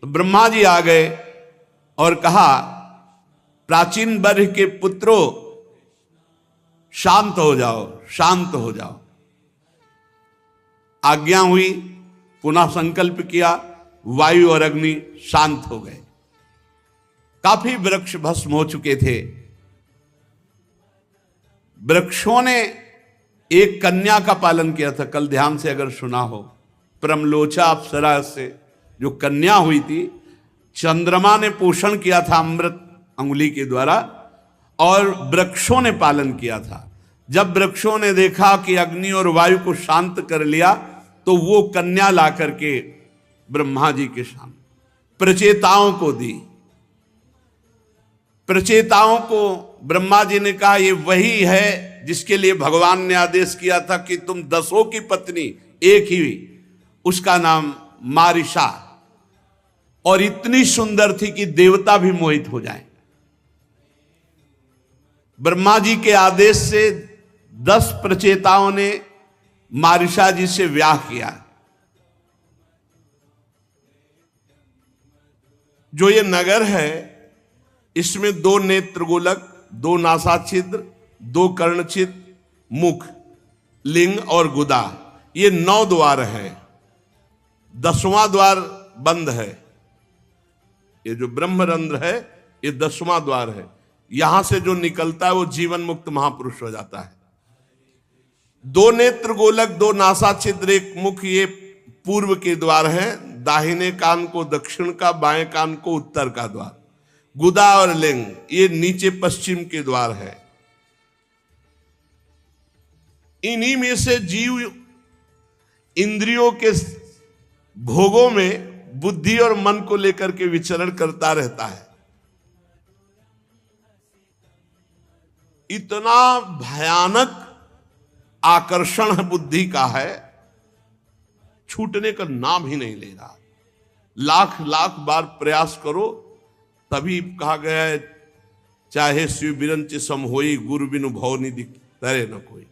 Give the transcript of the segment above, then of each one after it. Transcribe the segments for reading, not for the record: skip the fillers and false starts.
तो ब्रह्मा जी आ गए और कहा, प्राचीन वर्ष के पुत्रों, शांत हो जाओ, शांत हो जाओ। आज्ञा हुई, पुनः संकल्प किया, वायु और अग्नि शांत हो गए। काफी वृक्ष भस्म हो चुके थे। वृक्षों ने एक कन्या का पालन किया था, कल ध्यान से अगर सुना हो, प्रमलोचा अप्सरा से जो कन्या हुई थी, चंद्रमा ने पोषण किया था अमृत अंगुली के द्वारा, और वृक्षों ने पालन किया था। जब वृक्षों ने देखा कि अग्नि और वायु को शांत कर लिया, तो वो कन्या ला करके ब्रह्मा जी के सामने प्रचेताओं को दी। प्रचेताओं को ब्रह्मा जी ने कहा, ये वही है जिसके लिए भगवान ने आदेश किया था कि तुम 10 की पत्नी एक ही हुई, उसका नाम मारिशा, और इतनी सुंदर थी कि देवता भी मोहित हो जाएं। ब्रह्मा जी के आदेश से 10 प्रचेताओं ने मारिशा जी से विवाह किया। जो ये नगर है, इसमें 2 नेत्र गोलक, 2 नासा छिद्र, 2 कर्ण छिद्र, मुख, लिंग और गुदा, ये 9 द्वार है। 10वां द्वार बंद है। ये जो ब्रह्मरंध्र है, ये 10वां द्वार है। यहां से जो निकलता है वो जीवन मुक्त महापुरुष हो जाता है। 2 नेत्र गोलक, 2 नासा छिद्र, 1 मुख, ये पूर्व के द्वार हैं। दाहिने कान को दक्षिण का, बाएं कान को उत्तर का द्वार। गुदा और लिंग, ये नीचे पश्चिम के द्वार है। इन्हीं में से जीव इंद्रियों के भोगों में बुद्धि और मन को लेकर के विचरण करता रहता है। इतना भयानक आकर्षण बुद्धि का है, छूटने का नाम ही नहीं ले रहा। लाख लाख बार प्रयास करो, तभी कहा गया है, चाहे शिव बिरंच सम होई, गुरु बिनु भव निधि तरे न कोई।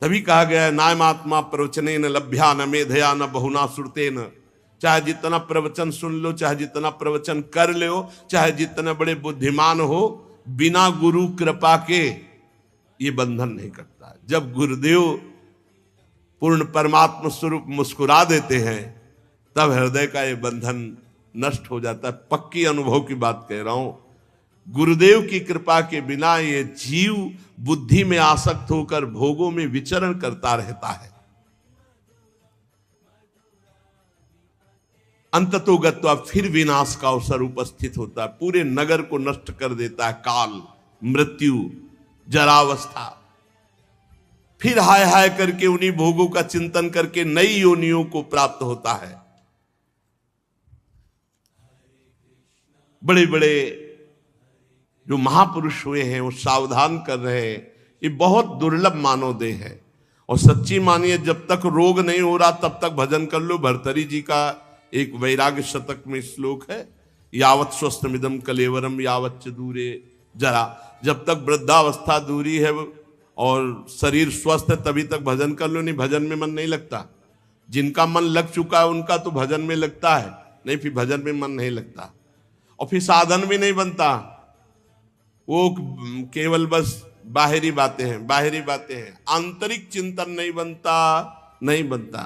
तभी कहा गया है, नायमात्मा प्रवचने न लभ्या न मेधया न बहुना सुरते न। चाहे जितना प्रवचन सुन लो, चाहे जितना प्रवचन कर लो, चाहे जितने बड़े बुद्धिमान हो, बिना गुरु कृपा के ये बंधन नहीं करता। जब गुरुदेव पूर्ण परमात्मा स्वरूप मुस्कुरा देते हैं, तब हृदय का ये बंधन नष्ट हो जाता है। पक्की अनुभव की बात कह रहा हूं। गुरुदेव की कृपा के बिना ये जीव बुद्धि में आसक्त होकर भोगों में विचरण करता रहता है। अंततोगत्वा फिर विनाश का अवसर उपस्थित होता है। पूरे नगर को नष्ट कर देता है काल, मृत्यु, जरावस्था। फिर हाय हाय करके उन्हीं भोगों का चिंतन करके नई योनियों को प्राप्त होता है। बड़े बड़े जो महापुरुष हुए हैं वो सावधान कर रहे हैं, ये बहुत दुर्लभ मानव देह है। और सच्ची मानिए, जब तक रोग नहीं हो रहा तब तक भजन कर लो। भर्तरी जी का एक वैराग्य शतक में श्लोक है, यावत स्वस्थमिदम कलेवरम यावत च दूरे जरा। जब तक वृद्धावस्था दूरी है और शरीर स्वस्थ है, तभी तक भजन कर लो। नहीं, भजन में मन नहीं लगता। जिनका मन लग चुका है उनका तो भजन में लगता है, नहीं फिर भजन में मन नहीं लगता। और फिर साधन भी नहीं बनता। वो केवल बस बाहरी बातें हैं, बाहरी बातें हैं। आंतरिक चिंतन नहीं बनता, नहीं बनता।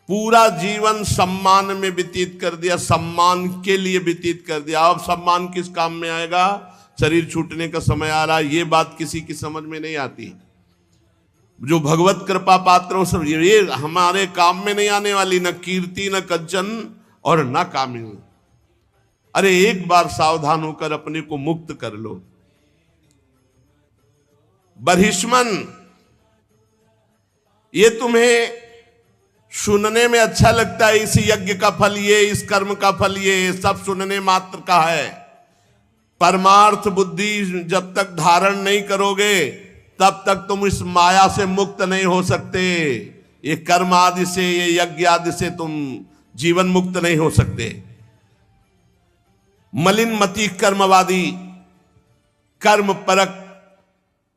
पूरा जीवन सम्मान में व्यतीत कर दिया, सम्मान के लिए व्यतीत कर दिया। अब सम्मान किस काम में आएगा? शरीर छूटने का समय आ रहा है, ये बात किसी की समझ में नहीं आती। जो भगवत कृपा पात्र हो सब ये हमारे काम में नहीं आने वाली, न कीर्ति न कंचन और न कामिनी। अरे एक बार सावधान होकर अपने को मुक्त कर लो। बर्हिष्मन, ये तुम्हें सुनने में अच्छा लगता है, इस यज्ञ का फल ये, इस कर्म का फल ये, सब सुनने मात्र का है। परमार्थ बुद्धि जब तक धारण नहीं करोगे तब तक तुम इस माया से मुक्त नहीं हो सकते। ये कर्म आदि से, ये यज्ञ आदि से तुम जीवन मुक्त नहीं हो सकते। मलिन मति कर्मवादी, कर्म परक,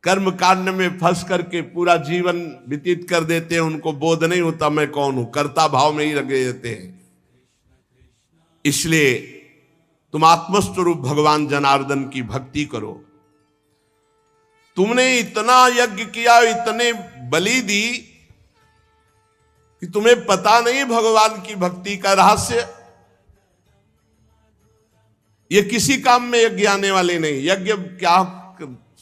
कर्म कांड में फंस करके पूरा जीवन व्यतीत कर देते हैं। उनको बोध नहीं होता मैं कौन हूं, कर्ता भाव में ही लगे रहते हैं। इसलिए तुम आत्मस्वरूप भगवान जनार्दन की भक्ति करो। तुमने इतना यज्ञ किया, इतने बलि दी कि तुम्हें पता नहीं भगवान की भक्ति का रहस्य। ये किसी काम में यज्ञ आने वाले नहीं। यज्ञ क्या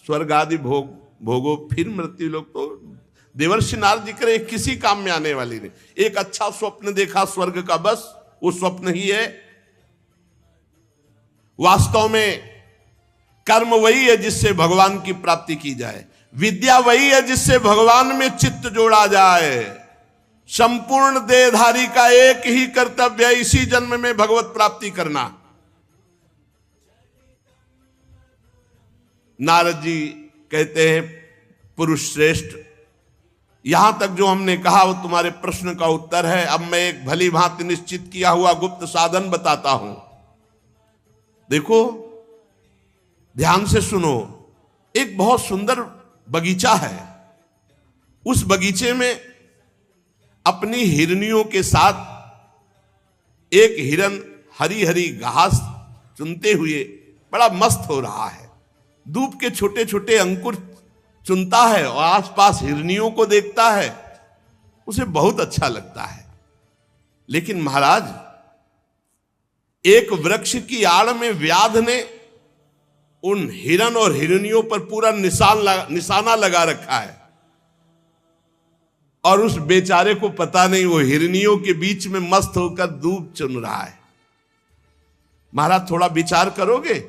स्वर्ग आदि भोगो फिर मृत्यु लोग, तो देवर्षि नारद जी करे किसी काम में आने वाली नहीं। एक अच्छा स्वप्न देखा स्वर्ग का, बस वो स्वप्न ही है। वास्तव में कर्म वही है जिससे भगवान की प्राप्ति की जाए, विद्या वही है जिससे भगवान में चित्त जोड़ा जाए। संपूर्ण देहधारी का एक ही कर्तव्य है, इसी जन्म में भगवत प्राप्ति करना। नारद जी कहते हैं पुरुष श्रेष्ठ, यहां तक जो हमने कहा वो तुम्हारे प्रश्न का उत्तर है। अब मैं एक भली भांति निश्चित किया हुआ गुप्त साधन बताता हूं। देखो, ध्यान से सुनो। एक बहुत सुंदर बगीचा है। उस बगीचे में अपनी हिरनियों के साथ एक हिरन हरी हरी घास चुनते हुए बड़ा मस्त हो रहा है। दूब के छोटे छोटे अंकुर चुनता है और आसपास हिरनियों को देखता है, उसे बहुत अच्छा लगता है। लेकिन महाराज, एक वृक्ष की आड़ में व्याध ने उन हिरन और हिरनियों पर पूरा निशाना लगा रखा है, और उस बेचारे को पता नहीं वो हिरनियों के बीच में मस्त होकर दूब चुन रहा है। महाराज, थोड़ा विचार करोगे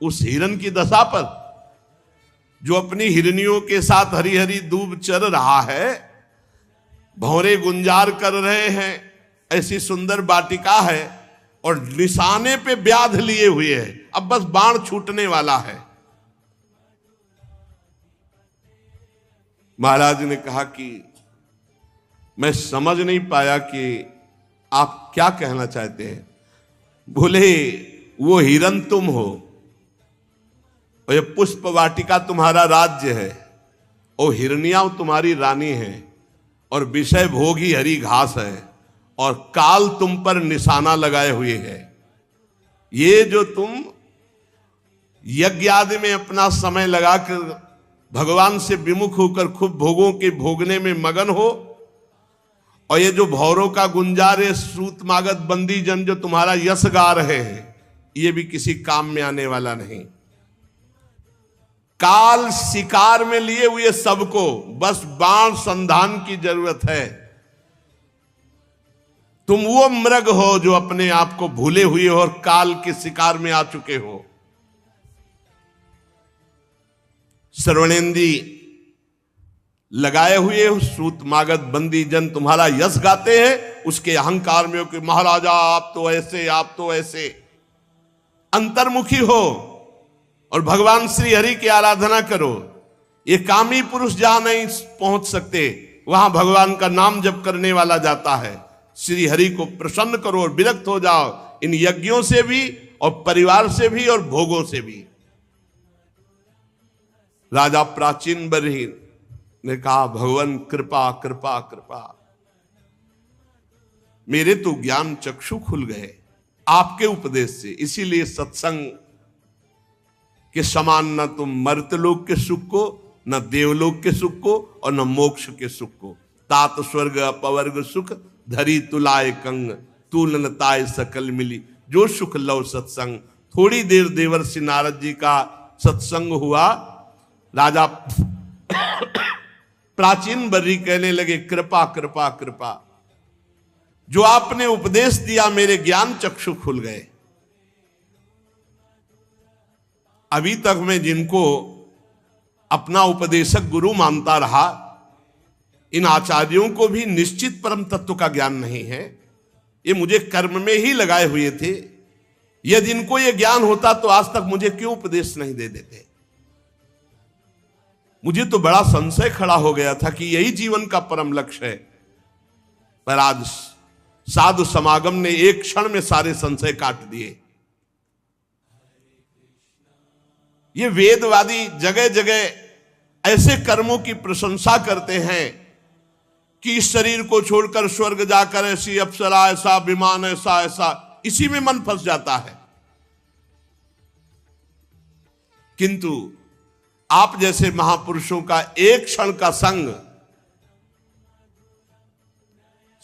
उस हिरन की दशा पर, जो अपनी हिरनियों के साथ हरी हरी दूब चर रहा है, भौरे गुंजार कर रहे हैं, ऐसी सुंदर वाटिका है और निशाने पे व्याध लिए हुए है, अब बस बाण छूटने वाला है। महाराज ने कहा कि मैं समझ नहीं पाया कि आप क्या कहना चाहते हैं। बोले, वो हिरन तुम हो और ये पुष्प वाटिका तुम्हारा राज्य है, और हिरनियां तुम्हारी रानी है, और विषय भोग ही हरी घास है, और काल तुम पर निशाना लगाए हुए है। ये जो तुम यज्ञ आदि में अपना समय लगाकर भगवान से विमुख होकर खूब भोगों के भोगने में मगन हो, और ये जो भौरों का गुंजारे सूत मागत बंदी जन जो तुम्हारा यश गा रहे हैं, ये भी किसी काम में आने वाला नहीं। काल शिकार में लिए हुए सबको बस बाण संधान की जरूरत है। तुम वो मृग हो जो अपने आप को भूले हुए हो और काल के शिकार में आ चुके हो। श्रवणेंदी लगाए हुए सूत मागत बंदी जन तुम्हारा यश गाते हैं, उसके अहंकार में हो कि महाराजा आप तो ऐसे, आप तो ऐसे। अंतर्मुखी हो और भगवान श्री हरि की आराधना करो। ये कामी पुरुष जहां नहीं पहुंच सकते, वहां भगवान का नाम जप करने वाला जाता है। श्री हरि को प्रसन्न करो और विरक्त हो जाओ इन यज्ञों से भी और परिवार से भी और भोगों से भी। राजा प्राचीन बरही ने कहा, भगवान कृपा कृपा कृपा, मेरे तो ज्ञान चक्षु खुल गए आपके उपदेश से। इसीलिए सत्संग के समान न तुम मर्त्यलोक के सुख को, न देवलोक के सुख को, और न मोक्ष के सुख को। तात स्वर्ग अपवर्ग सुख धरी तुलाए कंग, तूलन ताय सकल मिली, जो सुख लव सत्संग। थोड़ी देर देवर्षि नारद जी का सत्संग हुआ। राजा प्राचीन बर्री कहने लगे, कृपा कृपा कृपा, जो आपने उपदेश दिया मेरे ज्ञान चक्षु खुल गए। अभी तक मैं जिनको अपना उपदेशक गुरु मानता रहा, इन आचार्यों को भी निश्चित परम तत्व का ज्ञान नहीं है। ये मुझे कर्म में ही लगाए हुए थे। यदि इनको ये ज्ञान होता तो आज तक मुझे क्यों उपदेश नहीं दे देते। मुझे तो बड़ा संशय खड़ा हो गया था कि यही जीवन का परम लक्ष्य है, पर आज साधु समागम ने एक क्षण में सारे संशय काट दिए। ये वेदवादी जगह जगह ऐसे कर्मों की प्रशंसा करते हैं कि इस शरीर को छोड़कर स्वर्ग जाकर ऐसी अप्सरा, ऐसा विमान, ऐसा ऐसा, इसी में मन फंस जाता है। किंतु आप जैसे महापुरुषों का एक क्षण का संग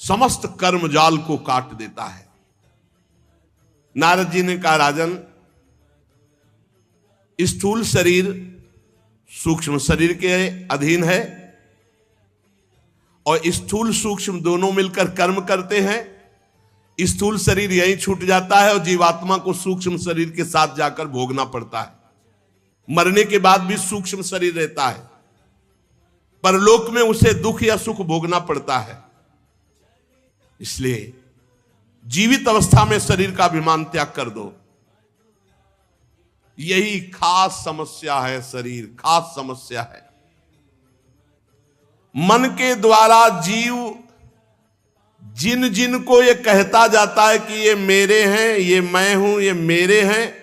समस्त कर्म जाल को काट देता है। नारद जी ने कहा, राजन, स्थूल शरीर सूक्ष्म शरीर के अधीन है और स्थूल सूक्ष्म दोनों मिलकर कर्म करते हैं। स्थूल शरीर यहीं छूट जाता है और जीवात्मा को सूक्ष्म शरीर के साथ जाकर भोगना पड़ता है। मरने के बाद भी सूक्ष्म शरीर रहता है, परलोक में उसे दुख या सुख भोगना पड़ता है। इसलिए जीवित अवस्था में शरीर का अभिमान त्याग कर दो। यही खास समस्या है, शरीर खास समस्या है। मन के द्वारा जीव जिन जिन को ये कहता जाता है कि ये मेरे हैं, ये मैं हूं, ये मेरे हैं,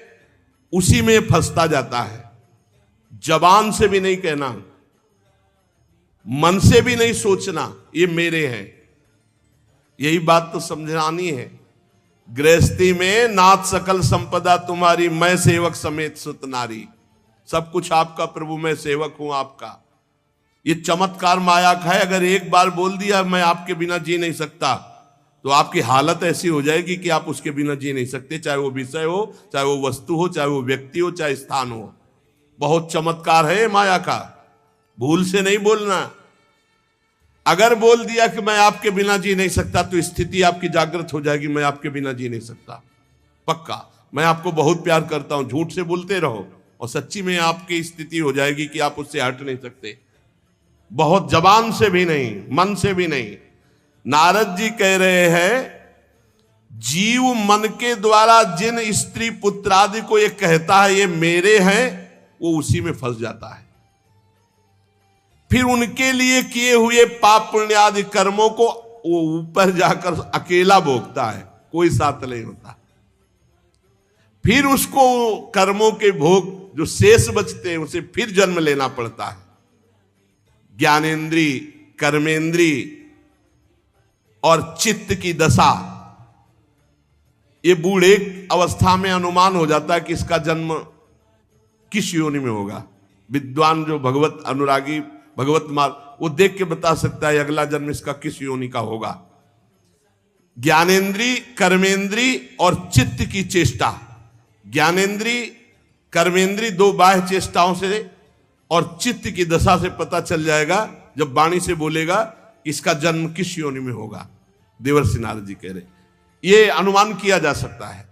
उसी में फंसता जाता है। जबान से भी नहीं कहना, मन से भी नहीं सोचना ये मेरे हैं। यही बात तो समझानी है। गृहस्थी में नाथ सकल संपदा तुम्हारी, मैं सेवक समेत सुत नारी। सब कुछ आपका प्रभु, मैं सेवक हूं आपका। ये चमत्कार माया का है। अगर एक बार बोल दिया मैं आपके बिना जी नहीं सकता, तो आपकी हालत ऐसी हो जाएगी कि आप उसके बिना जी नहीं सकते, चाहे वो विषय हो, चाहे वो वस्तु हो, चाहे वो व्यक्ति हो, चाहे स्थान हो। बहुत चमत्कार है माया का, भूल से नहीं बोलना। अगर बोल दिया कि मैं आपके बिना जी नहीं सकता, तो स्थिति आपकी जागृत हो जाएगी, मैं आपके बिना जी नहीं सकता, पक्का, मैं आपको बहुत प्यार करता हूं। झूठ से बोलते रहो और सच्ची में आपकी स्थिति हो जाएगी कि आप उससे हट नहीं सकते। बहुत जबान से भी नहीं, मन से भी नहीं। नारद जी कह रहे हैं, जीव मन के द्वारा जिन स्त्री पुत्र आदि को ये कहता है ये मेरे हैं, वो उसी में फंस जाता है। फिर उनके लिए किए हुए पाप पुण्य आदि कर्मों को वो ऊपर जाकर अकेला भोगता है, कोई साथ नहीं होता। फिर उसको कर्मों के भोग जो शेष बचते हैं उसे फिर जन्म लेना पड़ता है। ज्ञानेन्द्री, कर्मेंद्री और चित्त की दशा, ये बूढ़े अवस्था में अनुमान हो जाता है कि इसका जन्म किस योनि में होगा। विद्वान जो भगवत अनुरागी, भगवत मार्ग, वो देख के बता सकता है अगला जन्म इसका किस योनि का होगा। ज्ञानेन्द्री, कर्मेंद्री और चित्त की चेष्टा, ज्ञानेन्द्री कर्मेंद्री दो बाह्य चेष्टाओं से और चित्त की दशा से पता चल जाएगा, जब वाणी से बोलेगा इसका जन्म किस योनि में होगा। देवर्षि नारद जी कह रहे, ये अनुमान किया जा सकता है।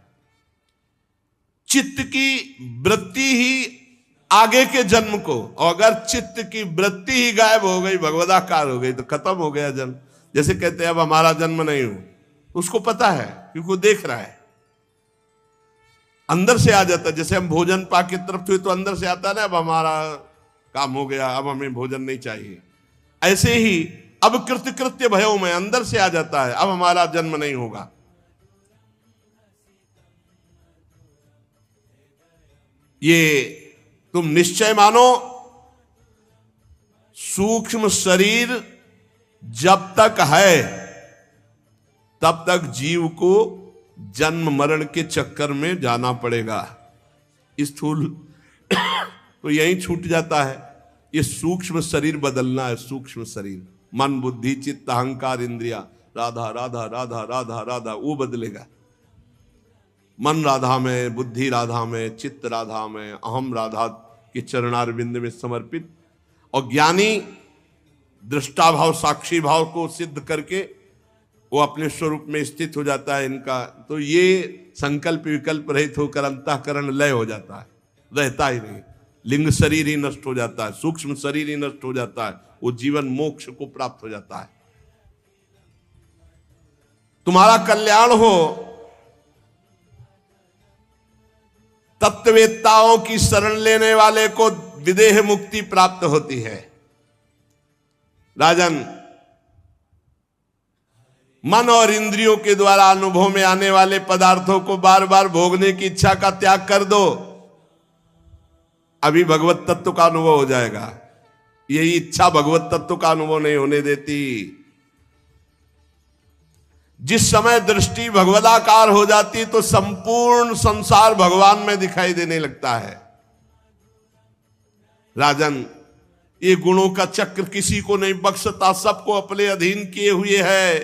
चित्त की वृत्ति ही आगे के जन्म को, और अगर चित्त की वृत्ति ही गायब हो गई, भगवदाकार हो गई, तो खत्म हो गया जन्म। जैसे कहते हैं अब हमारा जन्म नहीं हो, उसको पता है क्योंकि वो देख रहा है, अंदर से आ जाता है। जैसे हम भोजन पा के तरफ हुए तो अंदर से आता है ना, अब हमारा काम हो गया, अब हमें भोजन नहीं चाहिए। ऐसे ही अब कृत्य भयो में अंदर से आ जाता है, अब हमारा जन्म नहीं होगा। ये तुम निश्चय मानो, सूक्ष्म शरीर जब तक है तब तक जीव को जन्म मरण के चक्कर में जाना पड़ेगा। स्थूल तो यहीं छूट जाता है। ये सूक्ष्म शरीर बदलना है। सूक्ष्म शरीर, मन बुद्धि चित्त अहंकार इंद्रिया, राधा राधा राधा राधा राधा, वो बदलेगा। मन राधा में, बुद्धि राधा में, चित्त राधा में, अहम राधा के चरणारविंद में समर्पित। और ज्ञानी दृष्टा भाव साक्षी भाव को सिद्ध करके वो अपने स्वरूप में स्थित हो जाता है इनका। तो ये संकल्प विकल्प रहित होकर अंतःकरण लय हो जाता है, रहता ही नहीं। लिंग शरीर ही नष्ट हो जाता है, सूक्ष्म शरीर ही नष्ट हो जाता है, वो जीवन मोक्ष को प्राप्त हो जाता है। तुम्हारा कल्याण हो, तत्ववेत्ताओं की शरण लेने वाले को विदेह मुक्ति प्राप्त होती है। राजन, मन और इंद्रियों के द्वारा अनुभव में आने वाले पदार्थों को बार बार भोगने की इच्छा का त्याग कर दो, अभी भगवत तत्व का अनुभव हो जाएगा। यही इच्छा भगवत तत्व का अनुभव नहीं होने देती। जिस समय दृष्टि भगवदाकार हो जाती तो संपूर्ण संसार भगवान में दिखाई देने लगता है। राजन, ये गुणों का चक्र किसी को नहीं बख्शता, सबको अपने अधीन किए हुए है।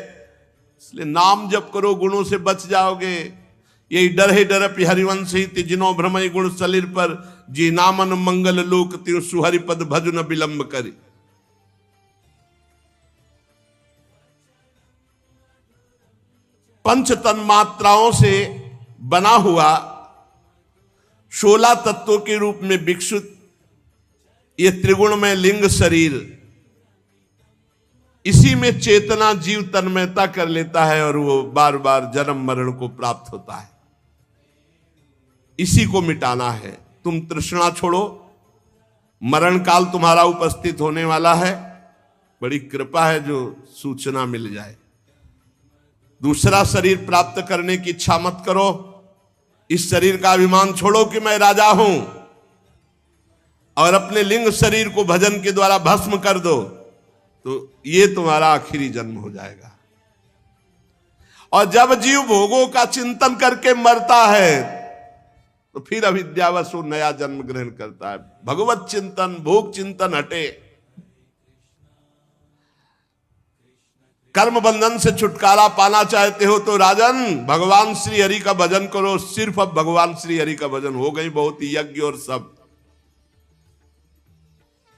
इसलिए नाम जप करो, गुणों से बच जाओगे। यही डर है डर हरिवंश ही तिजनो भ्रमय गुण सलिर पर, जी नामन मंगल लोक त्यों सुहरिपद भज न विलंब करी। पंच तन मात्राओं से बना हुआ 16 तत्वों के रूप में विकसित ये त्रिगुण में लिंग शरीर, इसी में चेतना जीव तन्मयता कर लेता है और वो बार बार जन्म मरण को प्राप्त होता है। इसी को मिटाना है। तुम तृष्णा छोड़ो, मरण काल तुम्हारा उपस्थित होने वाला है। बड़ी कृपा है जो सूचना मिल जाए। दूसरा शरीर प्राप्त करने की इच्छा मत करो। इस शरीर का अभिमान छोड़ो कि मैं राजा हूं, और अपने लिंग शरीर को भजन के द्वारा भस्म कर दो, तो ये तुम्हारा आखिरी जन्म हो जाएगा। और जब जीव भोगों का चिंतन करके मरता है तो फिर अविद्यावश वो नया जन्म ग्रहण करता है। भगवत चिंतन, भोग चिंतन हटे। कर्म बंधन से छुटकारा पाना चाहते हो तो राजन भगवान श्री हरि का भजन करो। सिर्फ अब भगवान श्री हरि का भजन हो गई बहुत यज्ञ और सब।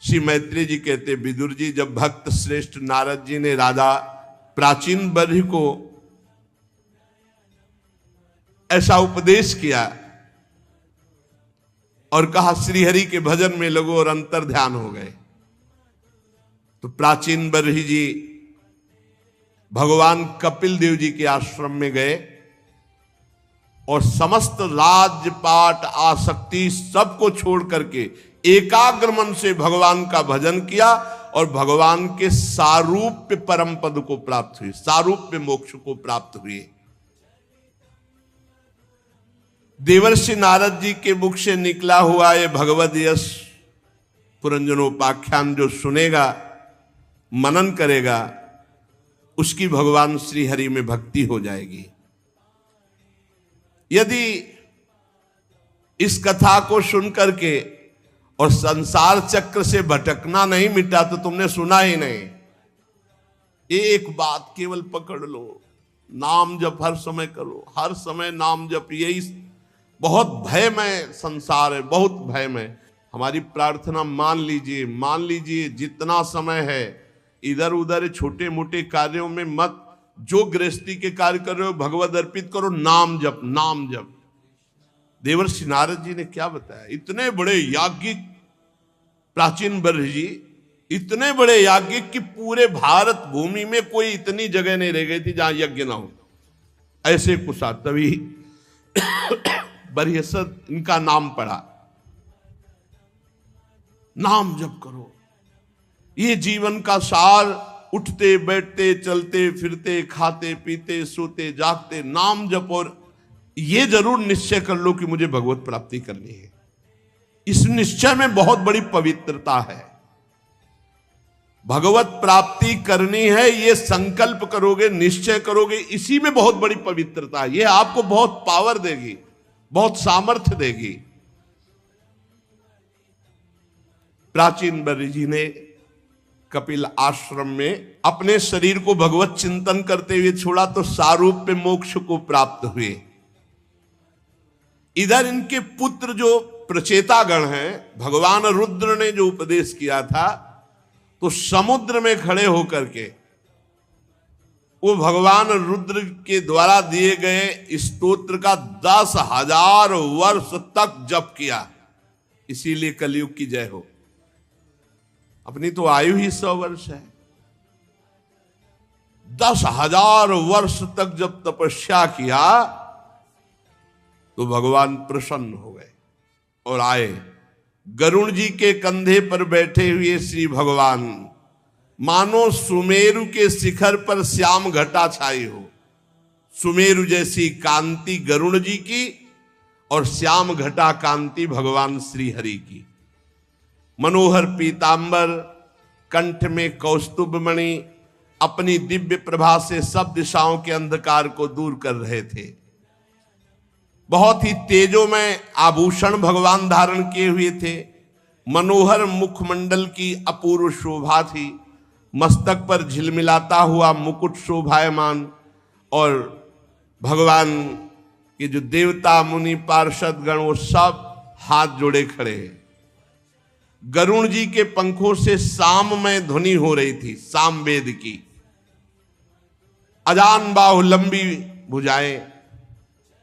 श्री मैत्री जी कहते, विदुर जी, जब भक्त श्रेष्ठ नारद जी ने राजा प्राचीन बर्हि को ऐसा उपदेश किया और कहा श्रीहरि के भजन में लगो और अंतर ध्यान हो गए, तो प्राचीन बर्हि जी भगवान कपिल देव जी के आश्रम में गए और समस्त राजपाट आसक्ति सबको छोड़ करके एकाग्र मन से भगवान का भजन किया और भगवान के सारूप्य परम पद को प्राप्त हुई, सारूप्य मोक्ष को प्राप्त हुए। देवर्षि नारद जी के मुख से निकला हुआ ये भगवद यश पुरंजनोपाख्यान जो सुनेगा, मनन करेगा, उसकी भगवान श्री हरि में भक्ति हो जाएगी। यदि इस कथा को सुन करके और संसार चक्र से भटकना नहीं मिटा तो तुमने सुना ही नहीं। एक बात केवल पकड़ लो, नाम जप हर समय करो, हर समय नाम जप। यही बहुत भयमय संसार है, बहुत भयमय। हमारी प्रार्थना मान लीजिए जितना समय है इधर उधर छोटे मोटे कार्यों में मत, जो गृहस्थी के कार्य कर रहे हो भगवद अर्पित करो, नाम जप, नाम जप। देवर्षि नारद जी ने क्या बताया, इतने बड़े याज्ञिक प्राचीन बर्हि जी, इतने बड़े याज्ञिक कि पूरे भारत भूमि में कोई इतनी जगह नहीं रह गई थी जहां यज्ञ ना हो। ऐसे कुशा तभी बरहसद इनका नाम पड़ा। नाम जप करो, ये जीवन का सार। उठते बैठते चलते फिरते खाते पीते सोते जागते नाम जप, और ये जरूर निश्चय कर लो कि मुझे भगवत प्राप्ति करनी है। इस निश्चय में बहुत बड़ी पवित्रता है। भगवत प्राप्ति करनी है, ये संकल्प करोगे, निश्चय करोगे, इसी में बहुत बड़ी पवित्रता है। ये आपको बहुत पावर देगी, बहुत सामर्थ्य देगी। प्राचीन बर्हि जी ने कपिल आश्रम में अपने शरीर को भगवत चिंतन करते हुए छोड़ा तो सारूप्य मोक्ष को प्राप्त हुए। इधर इनके पुत्र जो प्रचेतागण हैं, भगवान रुद्र ने जो उपदेश किया था, तो समुद्र में खड़े होकर के वो भगवान रुद्र के द्वारा दिए गए स्तोत्र का 10,000 वर्ष तक जप किया। इसीलिए कलयुग की जय हो। अपनी तो आयु ही 100 वर्ष है। 10,000 वर्ष तक जब तपस्या किया तो भगवान प्रसन्न हो गए और आए। गरुण जी के कंधे पर बैठे हुए श्री भगवान मानो सुमेरु के शिखर पर श्याम घटा छाई हो। सुमेरु जैसी कांति गरुण जी की और श्याम घटा कांति भगवान श्री हरि की। मनोहर पीतांबर, कंठ में कौस्तुभ मणि, अपनी दिव्य प्रभा से सब दिशाओं के अंधकार को दूर कर रहे थे। बहुत ही तेजोमय आभूषण भगवान धारण किए हुए थे। मनोहर मुखमंडल की अपूर्व शोभा थी। मस्तक पर झिलमिलाता हुआ मुकुट शोभायमान, और भगवान के जो देवता मुनि पार्षद गण वो सब हाथ जोड़े खड़े हैं। गरुण जी के पंखों से साममय ध्वनि हो रही थी, सामवेद की। अजान बाहु लंबी भुजाएं,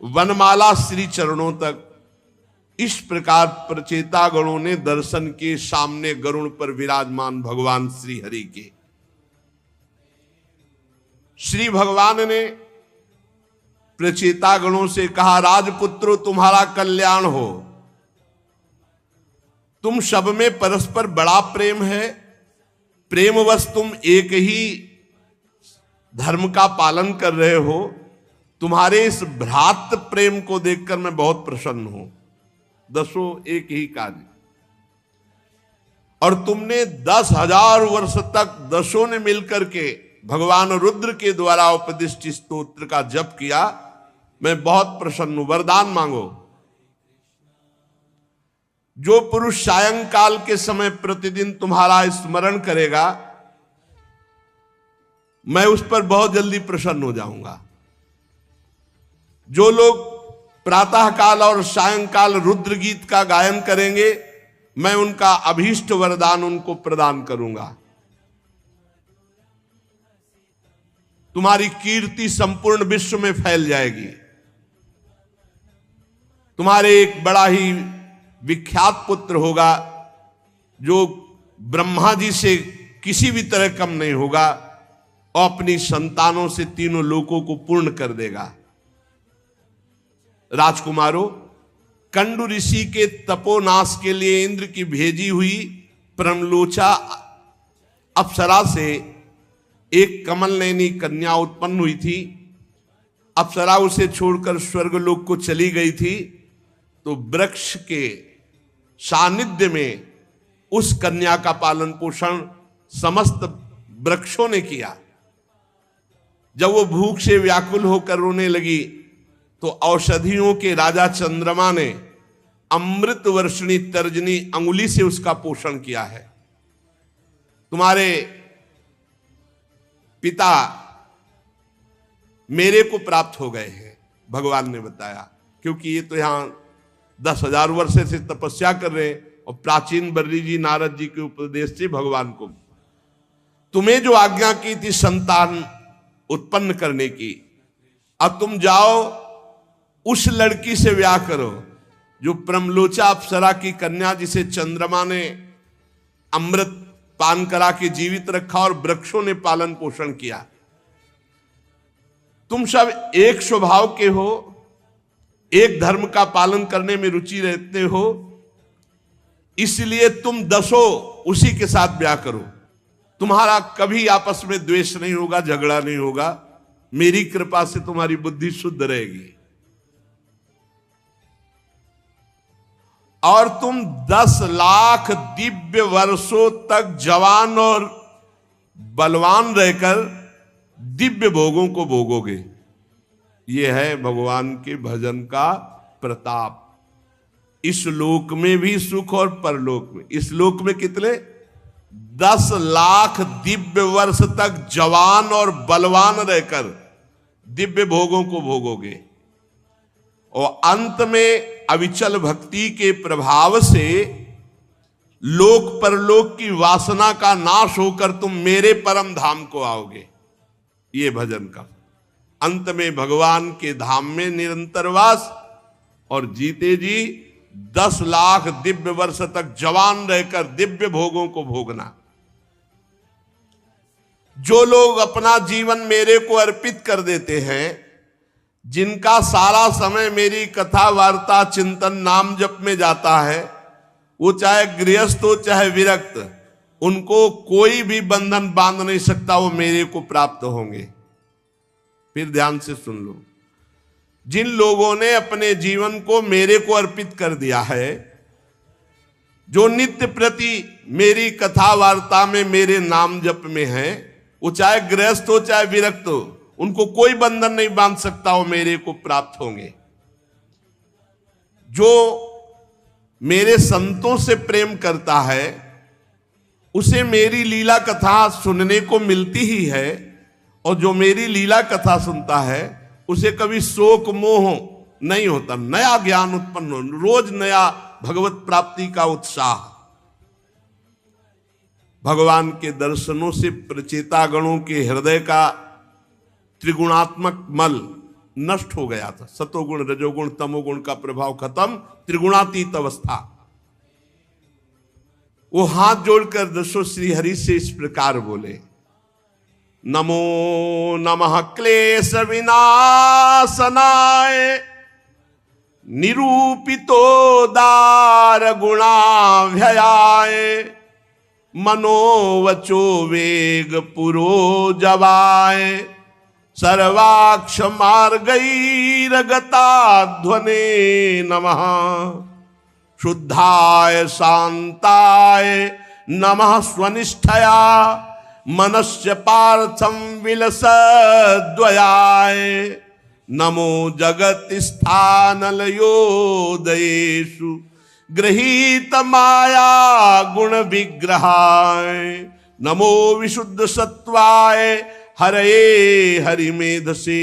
वनमाला श्री चरणों तक। इस प्रकार प्रचेता गणों ने दर्शन के सामने गरुण पर विराजमान भगवान श्री हरि के। श्री भगवान ने प्रचेता गणों से कहा, राजपुत्रो तुम्हारा कल्याण हो। तुम सब में परस्पर बड़ा प्रेम है, प्रेमवश तुम एक ही धर्म का पालन कर रहे हो। तुम्हारे इस भ्रातृ प्रेम को देखकर मैं बहुत प्रसन्न हूं। दसों एक ही कार्य, और तुमने 10,000 वर्ष तक दसों ने मिलकर के भगवान रुद्र के द्वारा उपदिष्ट स्तोत्र का जप किया। मैं बहुत प्रसन्न हूं। वरदान मांगो। जो पुरुष सायंकाल के समय प्रतिदिन तुम्हारा स्मरण करेगा, मैं उस पर बहुत जल्दी प्रसन्न हो जाऊंगा। जो लोग प्रातः काल और सायंकाल रुद्र गीत का गायन करेंगे, मैं उनका अभीष्ट वरदान उनको प्रदान करूंगा। तुम्हारी कीर्ति संपूर्ण विश्व में फैल जाएगी। तुम्हारे एक बड़ा ही विख्यात पुत्र होगा, जो ब्रह्मा जी से किसी भी तरह कम नहीं होगा, और अपनी संतानों से तीनों लोकों को पूर्ण कर देगा। राजकुमारों, कंडु ऋषि के तपोनाश के लिए इंद्र की भेजी हुई प्रमलोचा अप्सरा से एक कमल नयनी कन्या उत्पन्न हुई थी। अप्सरा उसे छोड़कर स्वर्गलोक को चली गई थी, तो वृक्ष के सानिध्य में उस कन्या का पालन पोषण समस्त वृक्षों ने किया। जब वो भूख से व्याकुल होकर रोने लगी, तो औषधियों के राजा चंद्रमा ने अमृत वर्षिणी तर्जनी अंगुली से उसका पोषण किया है। तुम्हारे पिता मेरे को प्राप्त हो गए हैं, भगवान ने बताया, क्योंकि ये तो यहां 10,000 वर्ष से तपस्या कर रहे हैं, और प्राचीन बर्री जी नारद जी के उपदेश से भगवान को तुम्हें जो आज्ञा की थी संतान उत्पन्न करने की, अब तुम जाओ उस लड़की से ब्याह करो जो प्रमलोचा अप्सरा की कन्या, जिसे चंद्रमा ने अमृत पान करा के जीवित रखा और वृक्षों ने पालन पोषण किया। तुम सब एक स्वभाव के हो, एक धर्म का पालन करने में रुचि रहते हो, इसलिए तुम दसों उसी के साथ ब्याह करो। तुम्हारा कभी आपस में द्वेष नहीं होगा, झगड़ा नहीं होगा। मेरी कृपा से तुम्हारी बुद्धि शुद्ध रहेगी, और तुम 10 लाख दिव्य वर्षों तक जवान और बलवान रहकर दिव्य भोगों को भोगोगे। यह है भगवान के भजन का प्रताप। इस लोक में भी सुख और परलोक में। इस लोक में कितने? 10 लाख दिव्य वर्ष तक जवान और बलवान रहकर दिव्य भोगों को भोगोगे, और अंत में अविचल भक्ति के प्रभाव से लोक परलोक की वासना का नाश होकर तुम मेरे परम धाम को आओगे। ये भजन का अंत में भगवान के धाम में निरंतर वास, और जीते जी 10 लाख दिव्य वर्ष तक जवान रहकर दिव्य भोगों को भोगना। जो लोग अपना जीवन मेरे को अर्पित कर देते हैं, जिनका सारा समय मेरी कथा वार्ता चिंतन नाम जप में जाता है, वो चाहे गृहस्थ हो चाहे विरक्त, उनको कोई भी बंधन बांध नहीं सकता, वो मेरे को प्राप्त होंगे। फिर ध्यान से सुन लो, जिन लोगों ने अपने जीवन को मेरे को अर्पित कर दिया है, जो नित्य प्रति मेरी कथा वार्ता में मेरे नाम जप में है, वो चाहे गृहस्थ हो चाहे विरक्त हो, उनको कोई बंधन नहीं बांध सकता, वो मेरे को प्राप्त होंगे। जो मेरे संतों से प्रेम करता है उसे मेरी लीला कथा सुनने को मिलती ही है, और जो मेरी लीला कथा सुनता है उसे कभी शोक मोह नहीं होता, नया ज्ञान उत्पन्न हो, रोज नया भगवत प्राप्ति का उत्साह। भगवान के दर्शनों से प्रचेता गणों के हृदय का त्रिगुणात्मक मल नष्ट हो गया था। सतोगुण रजोगुण तमोगुण का प्रभाव खत्म, त्रिगुणातीत अवस्था। वो हाथ जोड़कर दसो श्री हरि से इस प्रकार बोले, नमो नमः क्लेश विनाशनाय निरूपितो दार गुणाभ्ययाय मनोवचो वेग पुरोजवाय सर्वाक्ष मार्गैरगताध्वने नमः शुद्धाय शांताय नमः स्वनिष्ठया मनस्य पार्थम विलसद्वयाय नमो जगत स्थानलयोदयेषु गृहीत माया गुण विग्रहाय नमो विशुद्ध सत्वाय हरये हरिमेधसे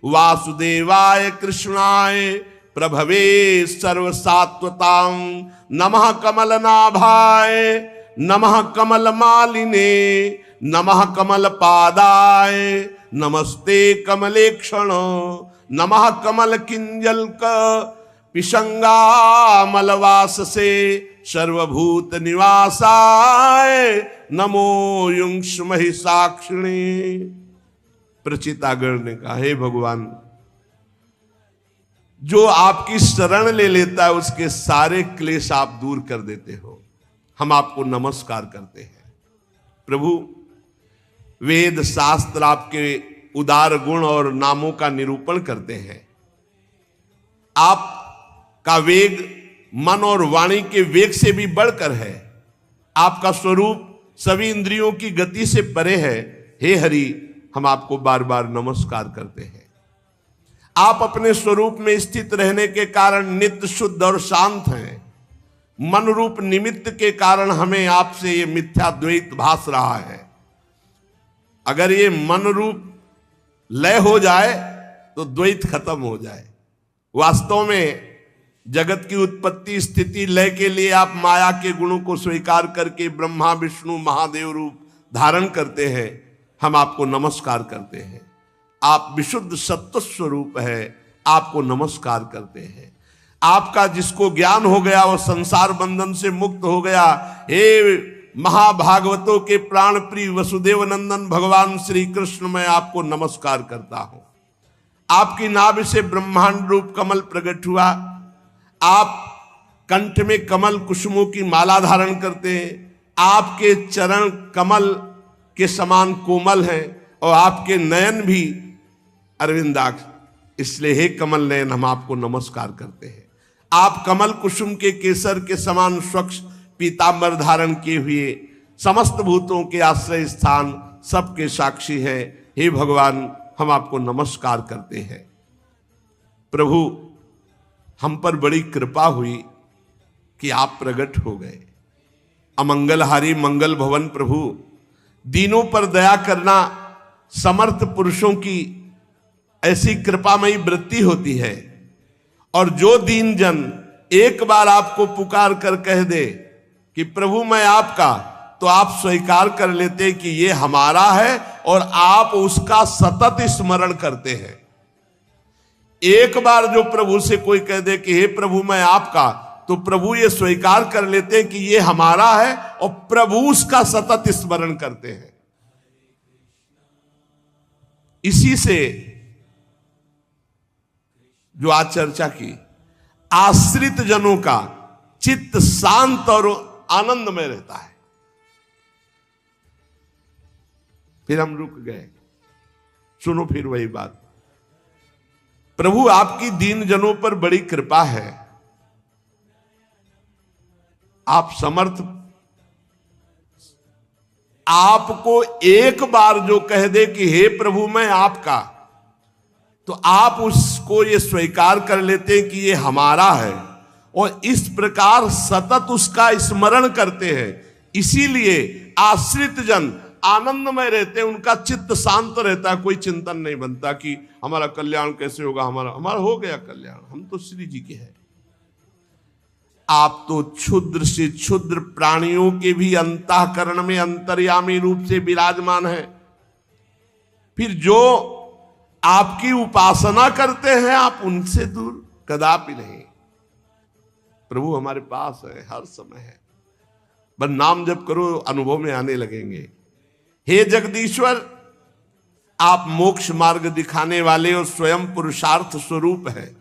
वासुदेवाय कृष्णाय प्रभवे सर्वसात्वतां नमः कमलनाभाय नमः कमलमालिने नमः कमलपादाय नमस्ते कमलेक्षण नमः कमलकिंजल्क पिशंगामलवाससे सर्वभूत निवासाय नमो युंक्ष महिषाक्षिणे। प्रचितागण ने कहा, हे भगवान, जो आपकी शरण ले लेता है उसके सारे क्लेश आप दूर कर देते हो, हम आपको नमस्कार करते हैं। प्रभु, वेद शास्त्र आपके उदार गुण और नामों का निरूपण करते हैं। आपका वेग मन और वाणी के वेग से भी बढ़कर है। आपका स्वरूप सभी इंद्रियों की गति से परे है। हे हरि, हम आपको बार बार नमस्कार करते हैं। आप अपने स्वरूप में स्थित रहने के कारण नित्य शुद्ध और शांत हैं। मन रूप निमित्त के कारण हमें आपसे ये मिथ्या द्वैत भास रहा है। अगर ये मन रूप लय हो जाए तो द्वैत खत्म हो जाए। वास्तव में जगत की उत्पत्ति स्थिति लय के लिए आप माया के गुणों को स्वीकार करके ब्रह्मा विष्णु महादेव रूप धारण करते हैं। हम आपको नमस्कार करते हैं। आप विशुद्ध सत्व स्वरूप है, आपको नमस्कार करते हैं। आपका जिसको ज्ञान हो गया वो संसार बंधन से मुक्त हो गया। हे महाभागवतों के प्राण प्रिय वसुदेव नंदन भगवान श्री कृष्ण, मैं आपको नमस्कार करता हूं। आपकी नाभि से ब्रह्मांड रूप कमल प्रकट हुआ। आप कंठ में कमल कुसुमों की माला धारण करते हैं। आपके चरण कमल के समान कोमल हैं और आपके नयन भी अरविंदाक्ष। इसलिए हे कमल नयन, हम आपको नमस्कार करते हैं। आप कमल कुसुम के केसर के समान स्वच्छ पीतांबर धारण किए हुए समस्त भूतों के आश्रय स्थान, सबके साक्षी हैं। हे भगवान, हम आपको नमस्कार करते हैं। प्रभु, हम पर बड़ी कृपा हुई कि आप प्रकट हो गए। अमंगलहारी मंगल भवन प्रभु, दीनों पर दया करना समर्थ पुरुषों की ऐसी कृपामयी वृत्ति होती है। और जो दीन जन एक बार आपको पुकार कर कह दे कि प्रभु मैं आपका, तो आप स्वीकार कर लेते कि ये हमारा है और आप उसका सतत स्मरण करते हैं। एक बार जो प्रभु से कोई कह दे कि हे प्रभु मैं आपका, तो प्रभु ये स्वीकार कर लेते हैं कि ये हमारा है और प्रभु उसका सतत स्मरण करते हैं। इसी से जो आज चर्चा की, आश्रित जनों का चित्त शांत और आनंद में रहता है। फिर हम रुक गए। सुनो फिर वही बात। प्रभु आपकी दीन जनों पर बड़ी कृपा है। आप समर्थ आपको एक बार जो कह दे कि हे प्रभु मैं आपका, तो आप उसको ये स्वीकार कर लेते हैं कि ये हमारा है, और इस प्रकार सतत उसका स्मरण करते हैं। इसीलिए आश्रित जन आनंदमय रहते हैं, उनका चित्त शांत रहता है, कोई चिंतन नहीं बनता कि हमारा कल्याण कैसे होगा, हमारा हो गया कल्याण, हम तो श्री जी के हैं। आप तो क्षुद्र से क्षुद्र प्राणियों के भी अंतःकरण में अंतर्यामी रूप से विराजमान है। फिर जो आपकी उपासना करते हैं आप उनसे दूर कदापि नहीं। प्रभु हमारे पास है, हर समय है, बस नाम जप करो, अनुभव में आने लगेंगे। हे जगदीश्वर, आप मोक्ष मार्ग दिखाने वाले और स्वयं पुरुषार्थ स्वरूप है,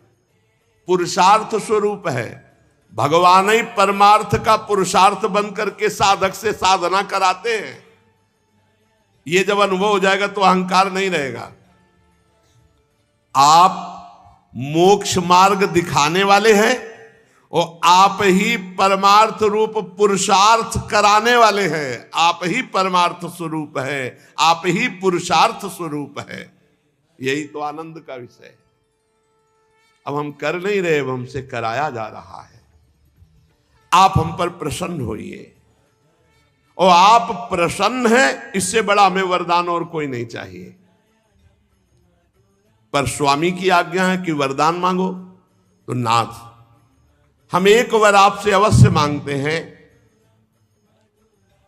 पुरुषार्थ स्वरूप है। भगवान ही परमार्थ का पुरुषार्थ बन करके साधक से साधना कराते हैं। ये जब अनुभव हो जाएगा तो अहंकार नहीं रहेगा। आप मोक्ष मार्ग दिखाने वाले हैं और आप ही परमार्थ रूप पुरुषार्थ कराने वाले हैं। आप ही परमार्थ स्वरूप है, आप ही पुरुषार्थ स्वरूप है। यही तो आनंद का विषय है। अब हम कर नहीं रहे, अब हमसे कराया जा रहा है। आप हम पर प्रसन्न होइए, और आप प्रसन्न हैं, इससे बड़ा हमें वरदान और कोई नहीं चाहिए। पर स्वामी की आज्ञा है कि वरदान मांगो, तो नाथ हम एक वर आपसे अवश्य मांगते हैं।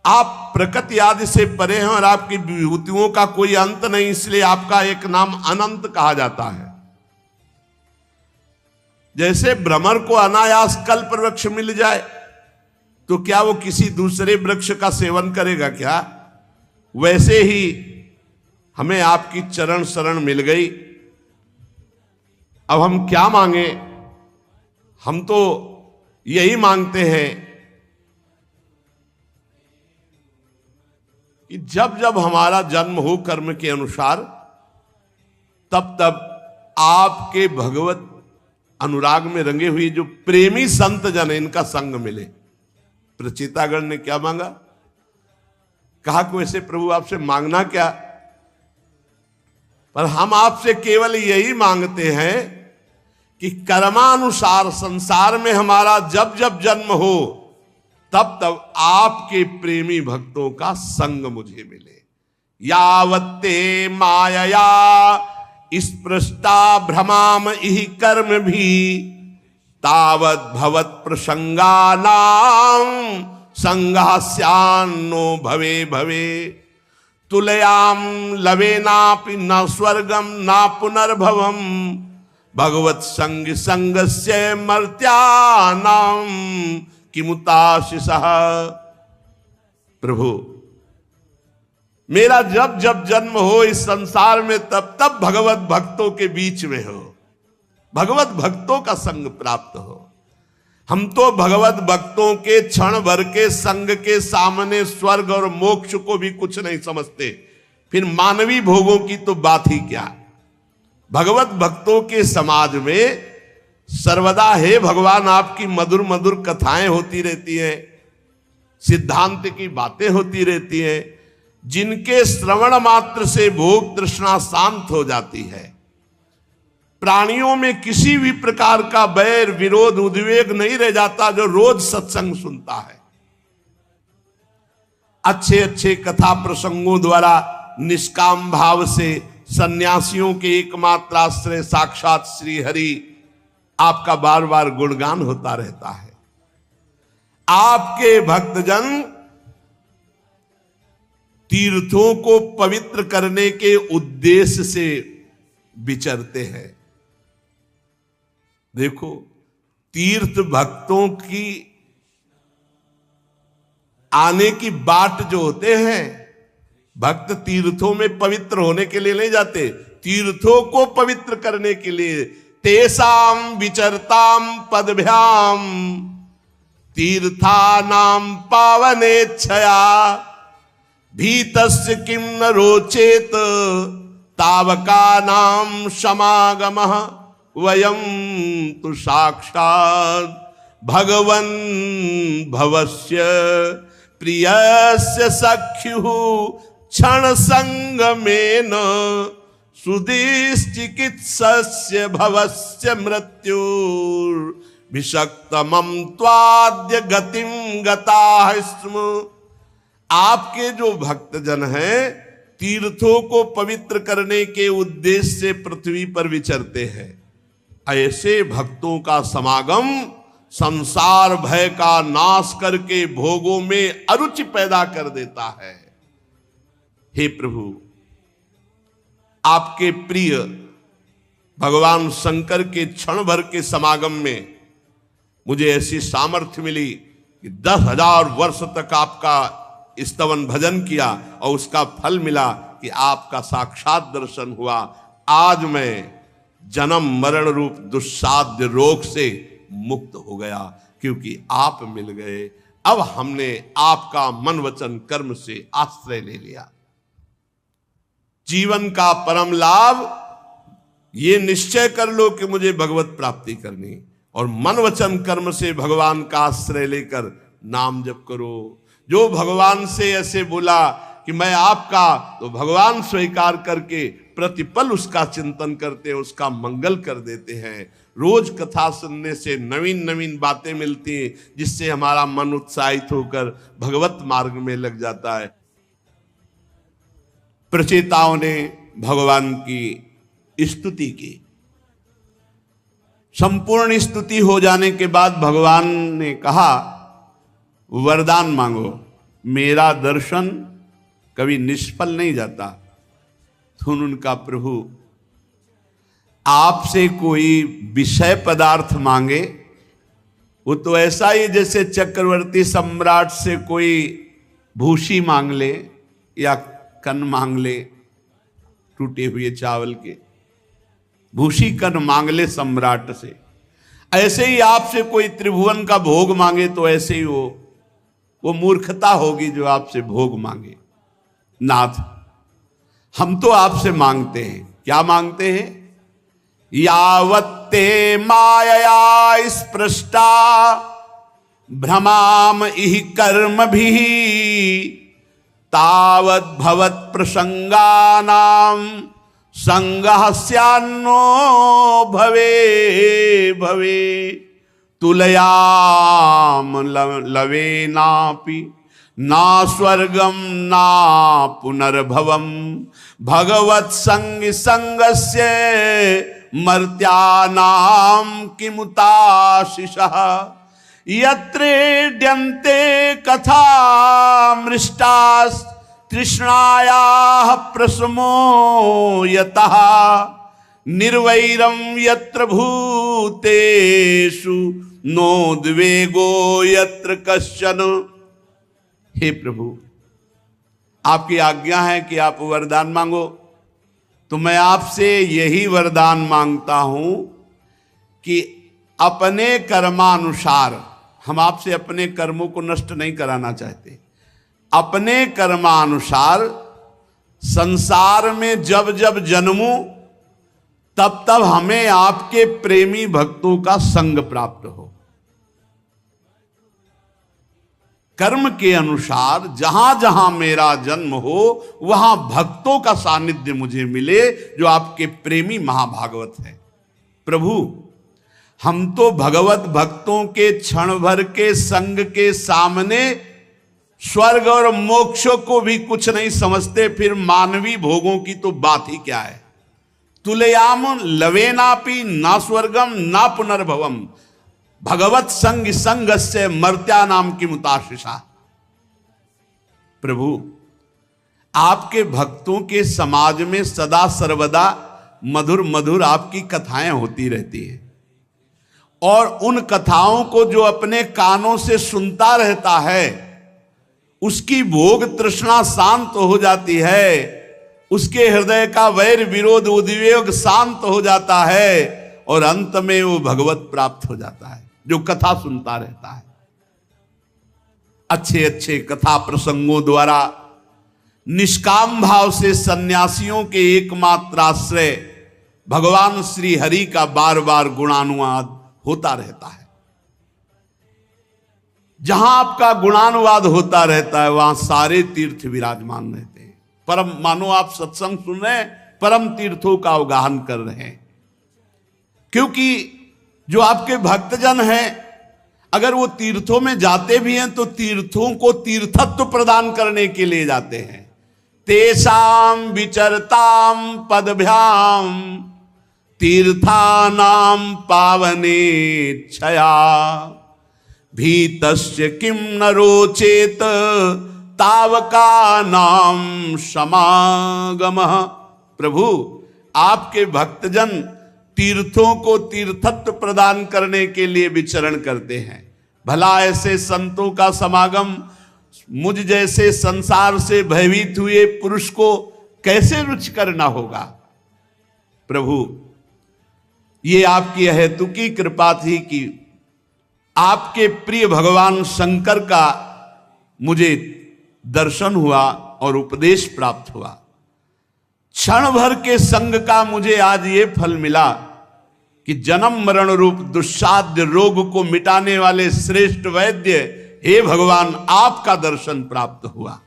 आप प्रकृति आदि से परे हैं और आपकी विभूतियों का कोई अंत नहीं, इसलिए आपका एक नाम अनंत कहा जाता है। जैसे भ्रमर को अनायास कल्प वृक्ष मिल जाए तो क्या वो किसी दूसरे वृक्ष का सेवन करेगा क्या? वैसे ही हमें आपकी चरण शरण मिल गई। अब हम क्या मांगे? हम तो यही मांगते हैं कि जब जब हमारा जन्म हो कर्म के अनुसार, तब तब आपके भगवत अनुराग में रंगे हुए जो प्रेमी संत जन है, इनका संग मिले। प्रचेतागण ने क्या मांगा? कहा कि वैसे प्रभु आपसे मांगना क्या, पर हम आपसे केवल यही मांगते हैं कि कर्मानुसार संसार में हमारा जब जब जन्म हो, तब तब आपके प्रेमी भक्तों का संग मुझे मिले। यावत्ते मायया स्पृष्टा भ्रमाम इहि कर्म भी, तावत भवत प्रसंगानां संगास्यान्नो भवे भवे। तुलयाम लवेनापि न स्वर्गम न पुनर्भवम, भगवत संग संगस्य मर्त्यानां किमुताशिषः। प्रभु मेरा जब जब जन्म हो इस संसार में, तब तब भगवत भक्तों के बीच में हो, भगवत भक्तों का संग प्राप्त हो। हम तो भगवत भक्तों के क्षण भर के संग के सामने स्वर्ग और मोक्ष को भी कुछ नहीं समझते, फिर मानवीय भोगों की तो बात ही क्या। भगवत भक्तों के समाज में सर्वदा हे भगवान आपकी मधुर मधुर कथाएं होती रहती हैं, सिद्धांत की बातें होती रहती हैं, जिनके श्रवण मात्र से भोग तृष्णा शांत हो जाती है। प्राणियों में किसी भी प्रकार का बैर विरोध उद्वेग नहीं रह जाता जो रोज सत्संग सुनता है। अच्छे अच्छे कथा प्रसंगों द्वारा निष्काम भाव से सन्यासियों के एकमात्र आश्रय साक्षात श्री हरि आपका बार बार गुणगान होता रहता है। आपके भक्तजन तीर्थों को पवित्र करने के उद्देश्य से विचरते हैं। देखो, तीर्थ भक्तों की आने की बाट जो होते हैं, भक्त तीर्थों में पवित्र होने के लिए नहीं जाते, तीर्थों को पवित्र करने के लिए। तेसाम विचरताम पदभ्याम तीर्थानाम पावनेच्छया, भीतस्य किम न रोचेत तावका नाम समागमः, वयम तु साक्षात् भगवन् भवस्य प्रियस्य सख्युः क्षण संगमेन सुदिश्चिकित्सस्य भवस्य मृत्युर्भिषक्तमं त्वाद्य गतिं गताः स्म। आपके जो भक्तजन हैं तीर्थों को पवित्र करने के उद्देश्य से पृथ्वी पर विचरते हैं। ऐसे भक्तों का समागम संसार भय का नाश करके भोगों में अरुचि पैदा कर देता है। हे प्रभु, आपके प्रिय भगवान शंकर के क्षण भर के समागम में मुझे ऐसी सामर्थ्य मिली कि 10,000 वर्ष तक आपका स्तवन भजन किया और उसका फल मिला कि आपका साक्षात दर्शन हुआ। आज मैं जन्म मरण रूप दुस्साध्य रोग से मुक्त हो गया क्योंकि आप मिल गए। अब हमने आपका मन वचन कर्म से आश्रय ले लिया। जीवन का परम लाभ ये निश्चय कर लो कि मुझे भगवत प्राप्ति करनी, और मन वचन कर्म से भगवान का आश्रय लेकर नाम जप करो। जो भगवान से ऐसे बोला कि मैं आपका, तो भगवान स्वीकार करके प्रतिपल उसका चिंतन करते हैं, उसका मंगल कर देते हैं। रोज कथा सुनने से नवीन नवीन बातें मिलती हैं जिससे हमारा मन उत्साहित होकर भगवत मार्ग में लग जाता है। प्रचेताओं ने भगवान की स्तुति की। संपूर्ण स्तुति हो जाने के बाद भगवान ने कहा वरदान मांगो, मेरा दर्शन कभी निष्फल नहीं जाता। सुन उनका प्रभु, आपसे कोई विषय पदार्थ मांगे वो तो ऐसा ही जैसे चक्रवर्ती सम्राट से कोई भूसी मांग ले या कन मांग ले, टूटे हुए चावल के भूसी कन मांग ले सम्राट से, ऐसे ही आपसे कोई त्रिभुवन का भोग मांगे तो ऐसे ही वो मूर्खता होगी जो आपसे भोग मांगे। नाथ, हम तो आपसे मांगते हैं, क्या मांगते हैं? यावत्ते मायया स्पृष्टा भ्रमाम इहि कर्म भी तावत् भवत् प्रसंगानां संगः स्यान्नो भवे भवे तुलयाम लवेनापि ना स्वर्गम ना पुनर्भवम भगवत संग संगस्य मर्त्यानाम किमुताशिषः यत्रेड्यन्ते कथा मृष्टास् तृष्णायाः प्रशमो यतः निर्वैरं यत्र भूतेषु नोद्वेगो यत्र कश्चन। हे प्रभु, आपकी आज्ञा है कि आप वरदान मांगो, तो मैं आपसे यही वरदान मांगता हूं कि अपने कर्मानुसार, हम आपसे अपने कर्मों को नष्ट नहीं कराना चाहते, अपने कर्मानुसार संसार में जब जब जन्मूं तब तब हमें आपके प्रेमी भक्तों का संग प्राप्त हो। कर्म के अनुसार जहां जहां मेरा जन्म हो वहां भक्तों का सानिध्य मुझे मिले जो आपके प्रेमी महाभागवत हैं। प्रभु, हम तो भगवत भक्तों के क्षण भर के संग के सामने स्वर्ग और मोक्ष को भी कुछ नहीं समझते, फिर मानवी भोगों की तो बात ही क्या है। तुलयाम लवेनापि ना स्वर्गम ना पुनर्भवम भगवत संग संगस्य मर्त्यानाम किमुताशिषः। प्रभु, आपके भक्तों के समाज में सदा सर्वदा मधुर मधुर आपकी कथाएं होती रहती हैं, और उन कथाओं को जो अपने कानों से सुनता रहता है उसकी भोग तृष्णा शांत हो जाती है, उसके हृदय का वैर विरोध उद्वेग शांत हो जाता है, और अंत में वो भगवत प्राप्त हो जाता है जो कथा सुनता रहता है। अच्छे अच्छे कथा प्रसंगों द्वारा निष्काम भाव से सन्यासियों के एकमात्र आश्रय भगवान श्री हरि का बार बार गुणानुवाद होता रहता है। जहां आपका गुणानुवाद होता रहता है वहां सारे तीर्थ विराजमान रहते हैं। परम, मानो आप सत्संग सुन रहे हैं, परम तीर्थों का अवगाहन कर रहे हैं। क्योंकि जो आपके भक्तजन हैं, अगर वो तीर्थों में जाते भी हैं तो तीर्थों को तीर्थत्व प्रदान करने के लिए जाते हैं। तेषाम विचरताम पदभ्याम तीर्थानाम पावने छया भीतस्य किम न रोचेत तावका नाम समागम। प्रभु, आपके भक्तजन तीर्थों को तीर्थत्व प्रदान करने के लिए विचरण करते हैं। भला ऐसे संतों का समागम मुझ जैसे संसार से भयभीत हुए पुरुष को कैसे रुचिकर न होगा। प्रभु, ये आपकी अहेतुकी कृपा थी कि आपके प्रिय भगवान शंकर का मुझे दर्शन हुआ और उपदेश प्राप्त हुआ। क्षण भर के संग का मुझे आज ये फल मिला कि जन्म मरण रूप दुस्साध्य रोग को मिटाने वाले श्रेष्ठ वैद्य हे भगवान आपका दर्शन प्राप्त हुआ।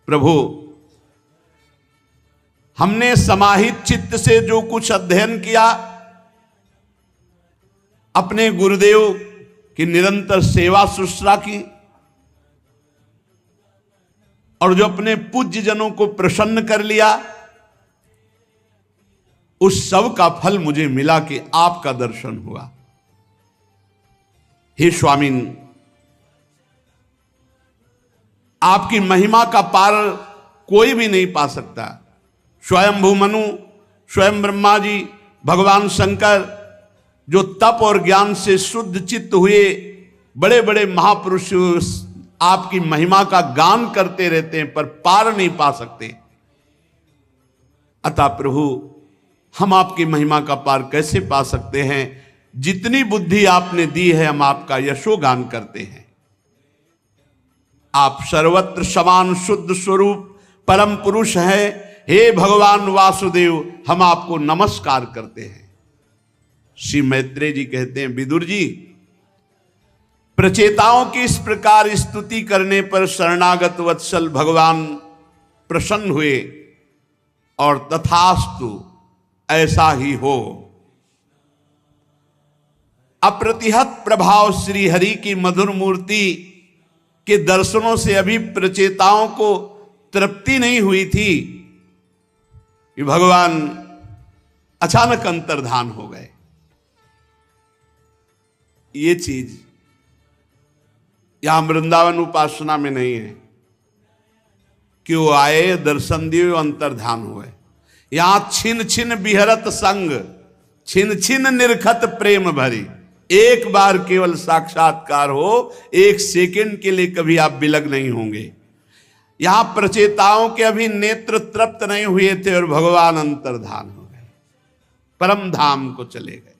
प्रभु, हमने समाहित चित्त से जो कुछ अध्ययन किया, अपने गुरुदेव की निरंतर सेवा शुश्रूषा की और जो अपने पूज्य जनों को प्रसन्न कर लिया, उस सब का फल मुझे मिला कि आपका दर्शन हुआ। हे स्वामीन, आपकी महिमा का पार कोई भी नहीं पा सकता। स्वयंभू मनु, स्वयं ब्रह्मा जी, भगवान शंकर जो तप और ज्ञान से शुद्ध चित्त हुए बड़े बड़े महापुरुष आपकी महिमा का गान करते रहते हैं पर पार नहीं पा सकते। अतः प्रभु, हम आपकी महिमा का पार कैसे पा सकते हैं? जितनी बुद्धि आपने दी है हम आपका यशोगान करते हैं। आप सर्वत्र समान शुद्ध स्वरूप परम पुरुष हैं। हे भगवान वासुदेव, हम आपको नमस्कार करते हैं। श्री मैत्रेय जी कहते हैं, विदुर जी, प्रचेताओं की इस प्रकार स्तुति करने पर शरणागत वत्सल भगवान प्रसन्न हुए और तथास्तु ऐसा ही हो। अप्रतिहत प्रभाव श्री हरि की मधुर मूर्ति के दर्शनों से अभी प्रचेताओं को तृप्ति नहीं हुई थी कि भगवान अचानक अंतर्धान हो गए। ये चीज यहां वृंदावन उपासना में नहीं है कि वो आए, दर्शन दिए, अंतर्धान हुए। यहां छिन छिन बिहरत संग, छिन छिन निरखत प्रेम भरी। एक बार केवल साक्षात्कार हो, एक सेकंड के लिए कभी आप विलग नहीं होंगे। यहां प्रचेताओं के अभी नेत्र तृप्त नहीं हुए थे और भगवान अंतर्धान हो गए, परम धाम को चले गए।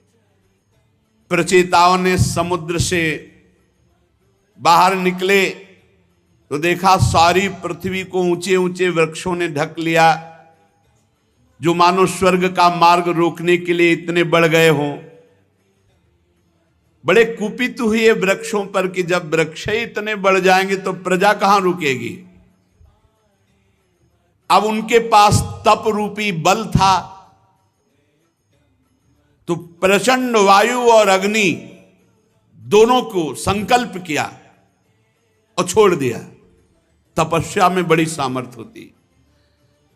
प्रचेताओं ने समुद्र से बाहर निकले तो देखा सारी पृथ्वी को ऊंचे ऊंचे वृक्षों ने ढक लिया, जो मानो स्वर्ग का मार्ग रोकने के लिए इतने बढ़ गए हों। बड़े कुपित हुए वृक्षों पर कि जब वृक्ष ही इतने बढ़ जाएंगे तो प्रजा कहां रुकेगी। अब उनके पास तप रूपी बल था, तो प्रचंड वायु और अग्नि दोनों को संकल्प किया और छोड़ दिया। तपस्या में बड़ी सामर्थ्य होती।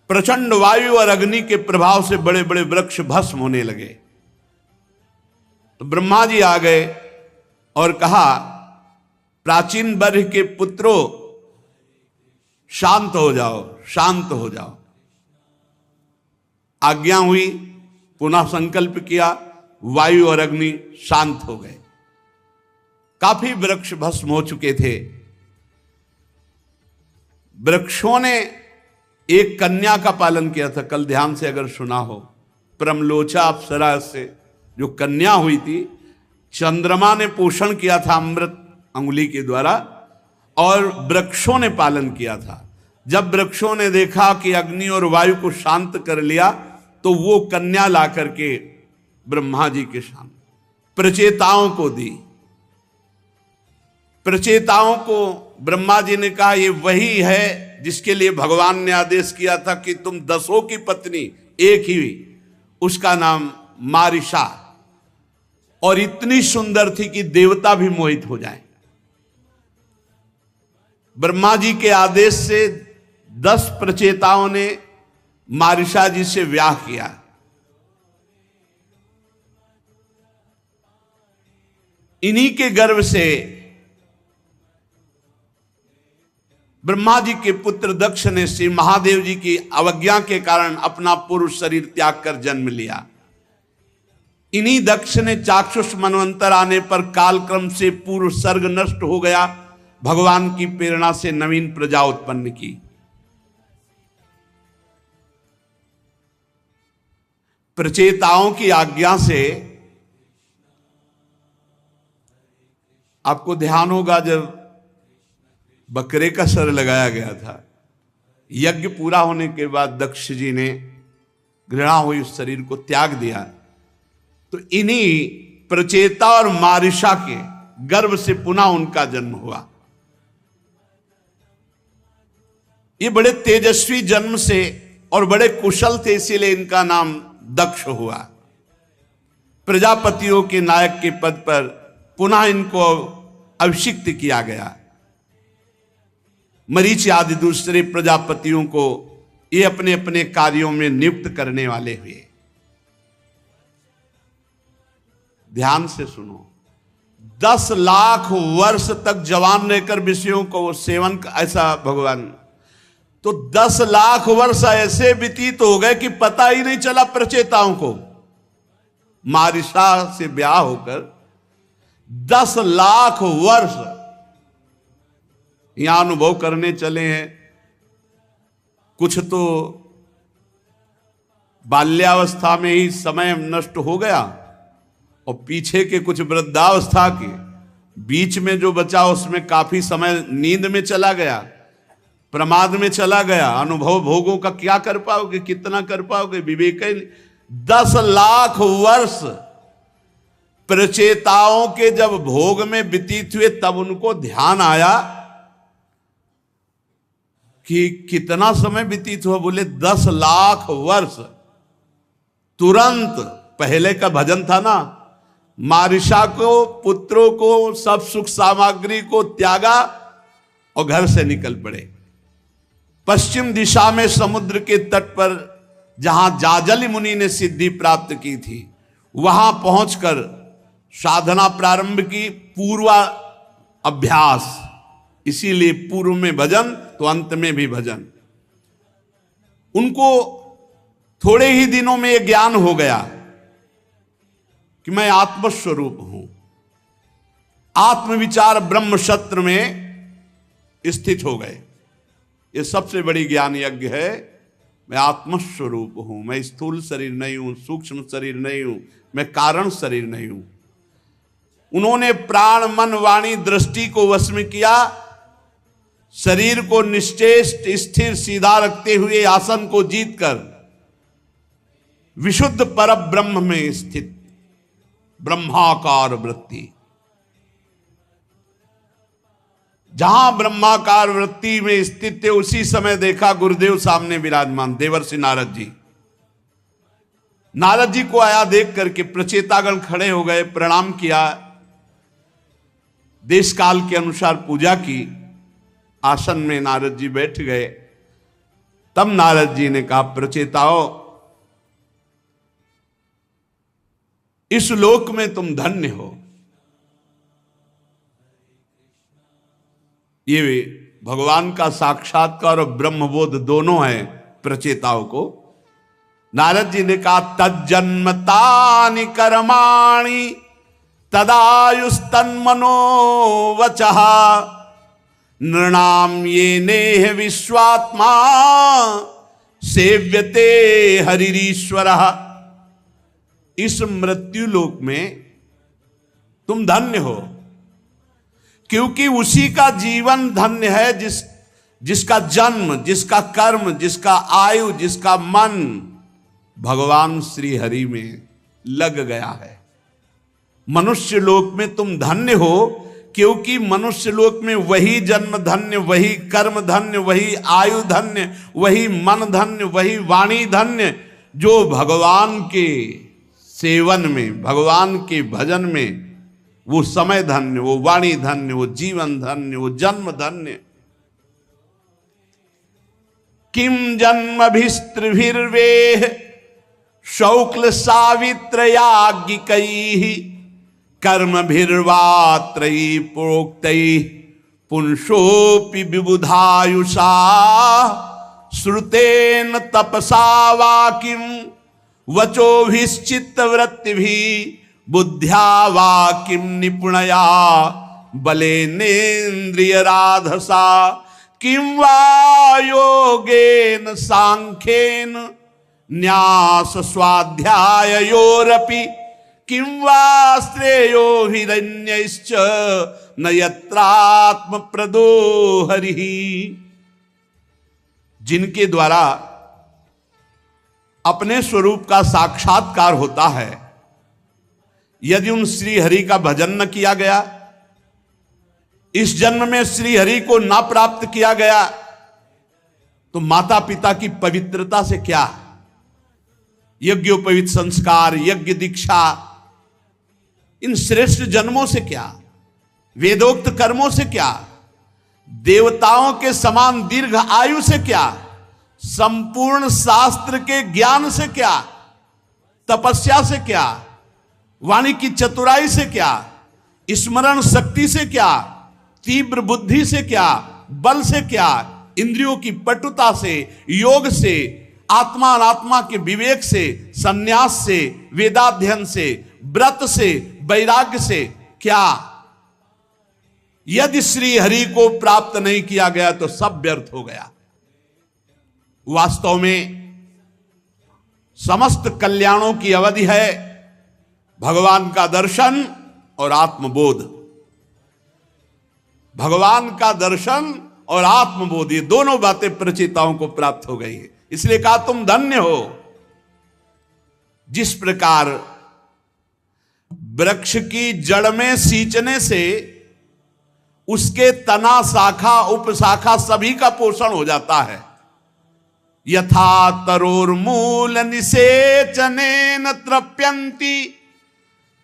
प्रचंड वायु और अग्नि के प्रभाव से बड़े बड़े वृक्ष भस्म होने लगे। तो ब्रह्मा जी आ गए और कहा, प्राचीन वर्ष के पुत्रों, शांत हो जाओ, शांत हो जाओ। आज्ञा हुई, पुनः संकल्प किया, वायु और अग्नि शांत हो गए। काफी वृक्ष भस्म हो चुके थे। वृक्षों ने एक कन्या का पालन किया था, कल ध्यान से अगर सुना हो, परमलोचा अप्सरा से जो कन्या हुई थी, चंद्रमा ने पोषण किया था अमृत अंगुली के द्वारा और वृक्षों ने पालन किया था। जब वृक्षों ने देखा कि अग्नि और वायु को शांत कर लिया तो वो कन्या ला करके ब्रह्मा जी के सामने प्रचेताओं को दी। प्रचेताओं को ब्रह्मा जी ने कहा ये वही है जिसके लिए भगवान ने आदेश किया था कि तुम 10 की पत्नी एक ही हुई, उसका नाम मारिशा, और इतनी सुंदर थी कि देवता भी मोहित हो जाए। ब्रह्मा जी के आदेश से 10 प्रचेताओं ने मारिशा जी से विवाह किया। इन्हीं के गर्भ से ब्रह्मा जी के पुत्र दक्ष ने श्री महादेव जी की अवज्ञा के कारण अपना पुरुष शरीर त्याग कर जन्म लिया। इन्हीं दक्ष ने चाक्षुष मनवंतर आने पर कालक्रम से पूर्व सर्ग नष्ट हो गया, भगवान की प्रेरणा से नवीन प्रजा उत्पन्न की। प्रचेताओं की आज्ञा से आपको ध्यान होगा जब बकरे का सर लगाया गया था, यज्ञ पूरा होने के बाद दक्ष जी ने घृणा हुई उस शरीर को त्याग दिया। तो इन्हीं प्रचेता और मारिशा के गर्भ से पुनः उनका जन्म हुआ। ये बड़े तेजस्वी जन्म से और बड़े कुशल थे, इसीलिए इनका नाम दक्ष हुआ। प्रजापतियों के नायक के पद पर पुनः इनको अभिषिक्त किया गया। मरीचि आदि दूसरे प्रजापतियों को ये अपने अपने कार्यों में नियुक्त करने वाले हुए। ध्यान से सुनो, 10 लाख वर्ष तक जवान रहकर विषयों को सेवन, ऐसा भगवान, तो 10 लाख वर्ष ऐसे व्यतीत हो गए कि पता ही नहीं चला प्रचेताओं को। मारिशा से ब्याह होकर 10 लाख वर्ष यहां अनुभव करने चले हैं। कुछ तो बाल्यावस्था में ही समय नष्ट हो गया, और पीछे के कुछ वृद्धावस्था के बीच में जो बचा उसमें काफी समय नींद में चला गया, प्रमाद में चला गया। अनुभव भोगों का क्या कर पाओगे, कितना कर पाओगे, विवेक। 10 लाख वर्ष प्रचेताओं के जब भोग में व्यतीत हुए तब उनको ध्यान आया कि कितना समय व्यतीत हुआ। बोले 10 लाख वर्ष। तुरंत पहले का भजन था ना, मारिशा को, पुत्रों को, सब सुख सामग्री को त्यागा और घर से निकल पड़े। पश्चिम दिशा में समुद्र के तट पर जहां जाजली मुनि ने सिद्धि प्राप्त की थी, वहां पहुंचकर साधना प्रारंभ की। पूर्व अभ्यास, इसीलिए पूर्व में भजन तो अंत में भी भजन। उनको थोड़े ही दिनों में यह ज्ञान हो गया कि मैं आत्मस्वरूप हूं। आत्मविचार ब्रह्म शस्त्र में स्थित हो गए। यह सबसे बड़ी ज्ञान यज्ञ है। मैं आत्मस्वरूप हूं, मैं स्थूल शरीर नहीं हूं, सूक्ष्म शरीर नहीं हूं, मैं कारण शरीर नहीं हूं। उन्होंने प्राण मन वाणी दृष्टि को वश में किया। शरीर को निश्चेष्ट स्थिर सीधा रखते हुए आसन को जीतकर विशुद्ध पर ब्रह्म में स्थित ब्रह्माकार वृत्ति, जहां ब्रह्माकार वृत्ति में स्थित थे, उसी समय देखा गुरुदेव सामने विराजमान, देवर्षि नारद जी। नारद जी को आया देख करके प्रचेतागण खड़े हो गए, प्रणाम किया, देश काल के अनुसार पूजा की। आसन में नारद जी बैठ गए। तब नारद जी ने कहा, प्रचेताओ, इस लोक में तुम धन्य हो। ये भगवान का साक्षात्कार और ब्रह्मबोध दोनों है प्रचेताओं को। नारद जी ने कहा, तज्जन्मतानि कर्माणि तदायुस्तन्मनो वचः नृणाम ये नेह विश्वात्मा सेव्यते हरिरीश्वरः। इस मृत्यु लोक में तुम धन्य हो, क्योंकि उसी का जीवन धन्य है जिसका जन्म, जिसका कर्म, जिसका आयु, जिसका मन भगवान श्री हरि में लग गया है। मनुष्य लोक में तुम धन्य हो क्योंकि मनुष्य लोक में वही जन्म धन्य, वही कर्म धन्य, वही आयु धन्य, वही मन धन्य, वही वाणी धन्य, जो भगवान के सेवन में, भगवान के भजन में वो समय धन्य, वो वाणी धन्य, वो जीवन धन्य, वो जन्म धन्य। किम जन्मभिस्त्रिभिर्वेह शौक्ल सावित्रयाज्ञिकैः कर्मभिर्वात्रैः प्रोक्तैः पुंसोऽपि विबुधायुषा श्रुतेन तपसा वा किं वचोभिश्चित्तवृत्तिभिः बुद्ध्या वा किं निपुणया बलेनेन्द्रियराधसा किं वा योगेन सांख्येन न्यास स्वाध्याययोरपि किं वा श्रेयो हिरण्यश्च न यत्रात्म प्रदो हरिः। जिनके द्वारा अपने स्वरूप का साक्षात्कार होता है, यदि उन श्री हरि का भजन न किया गया, इस जन्म में श्री हरि को ना प्राप्त किया गया, तो माता पिता की पवित्रता से क्या, यज्ञोपवीत संस्कार, यज्ञ दीक्षा, इन श्रेष्ठ जन्मों से क्या, वेदोक्त कर्मों से क्या, देवताओं के समान दीर्घ आयु से क्या, संपूर्ण शास्त्र के ज्ञान से क्या, तपस्या से क्या, वाणी की चतुराई से क्या, स्मरण शक्ति से क्या, तीव्र बुद्धि से क्या, बल से क्या, इंद्रियों की पटुता से, योग से, आत्मा अनात्मा के विवेक से, संन्यास से, वेदाध्ययन से, व्रत से, वैराग्य से क्या। यदि श्री हरि को प्राप्त नहीं किया गया तो सब व्यर्थ हो गया। वास्तव में समस्त कल्याणों की अवधि है भगवान का दर्शन और आत्मबोध। भगवान का दर्शन और आत्मबोध, ये दोनों बातें प्रचेताओं को प्राप्त हो गई है। इसलिए कहा तुम धन्य हो। जिस प्रकार वृक्ष की जड़ में सींचने से उसके तना, शाखा, उपशाखा सभी का पोषण हो जाता है, यथा तरोर्मूल निसेचनेन तृप्यन्ति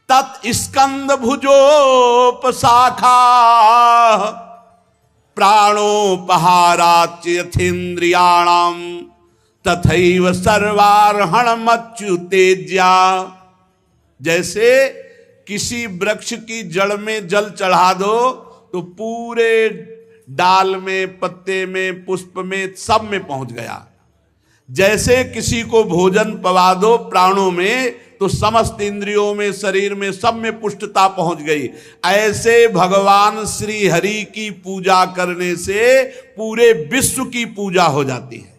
तत् स्कंद भुजोपशाखा प्राणोपहाराच यथेन्द्रियाणाम तथैव सर्वार्हणमच्युतेज्या। जैसे किसी वृक्ष की जड़ में जल चढ़ा दो तो पूरे डाल में, पत्ते में, पुष्प में, सब में पहुंच गया। जैसे किसी को भोजन पवा दो प्राणों में तो समस्त इंद्रियों में, शरीर में, सब में पुष्टता पहुंच गई। ऐसे भगवान श्री हरि की पूजा करने से पूरे विश्व की पूजा हो जाती है।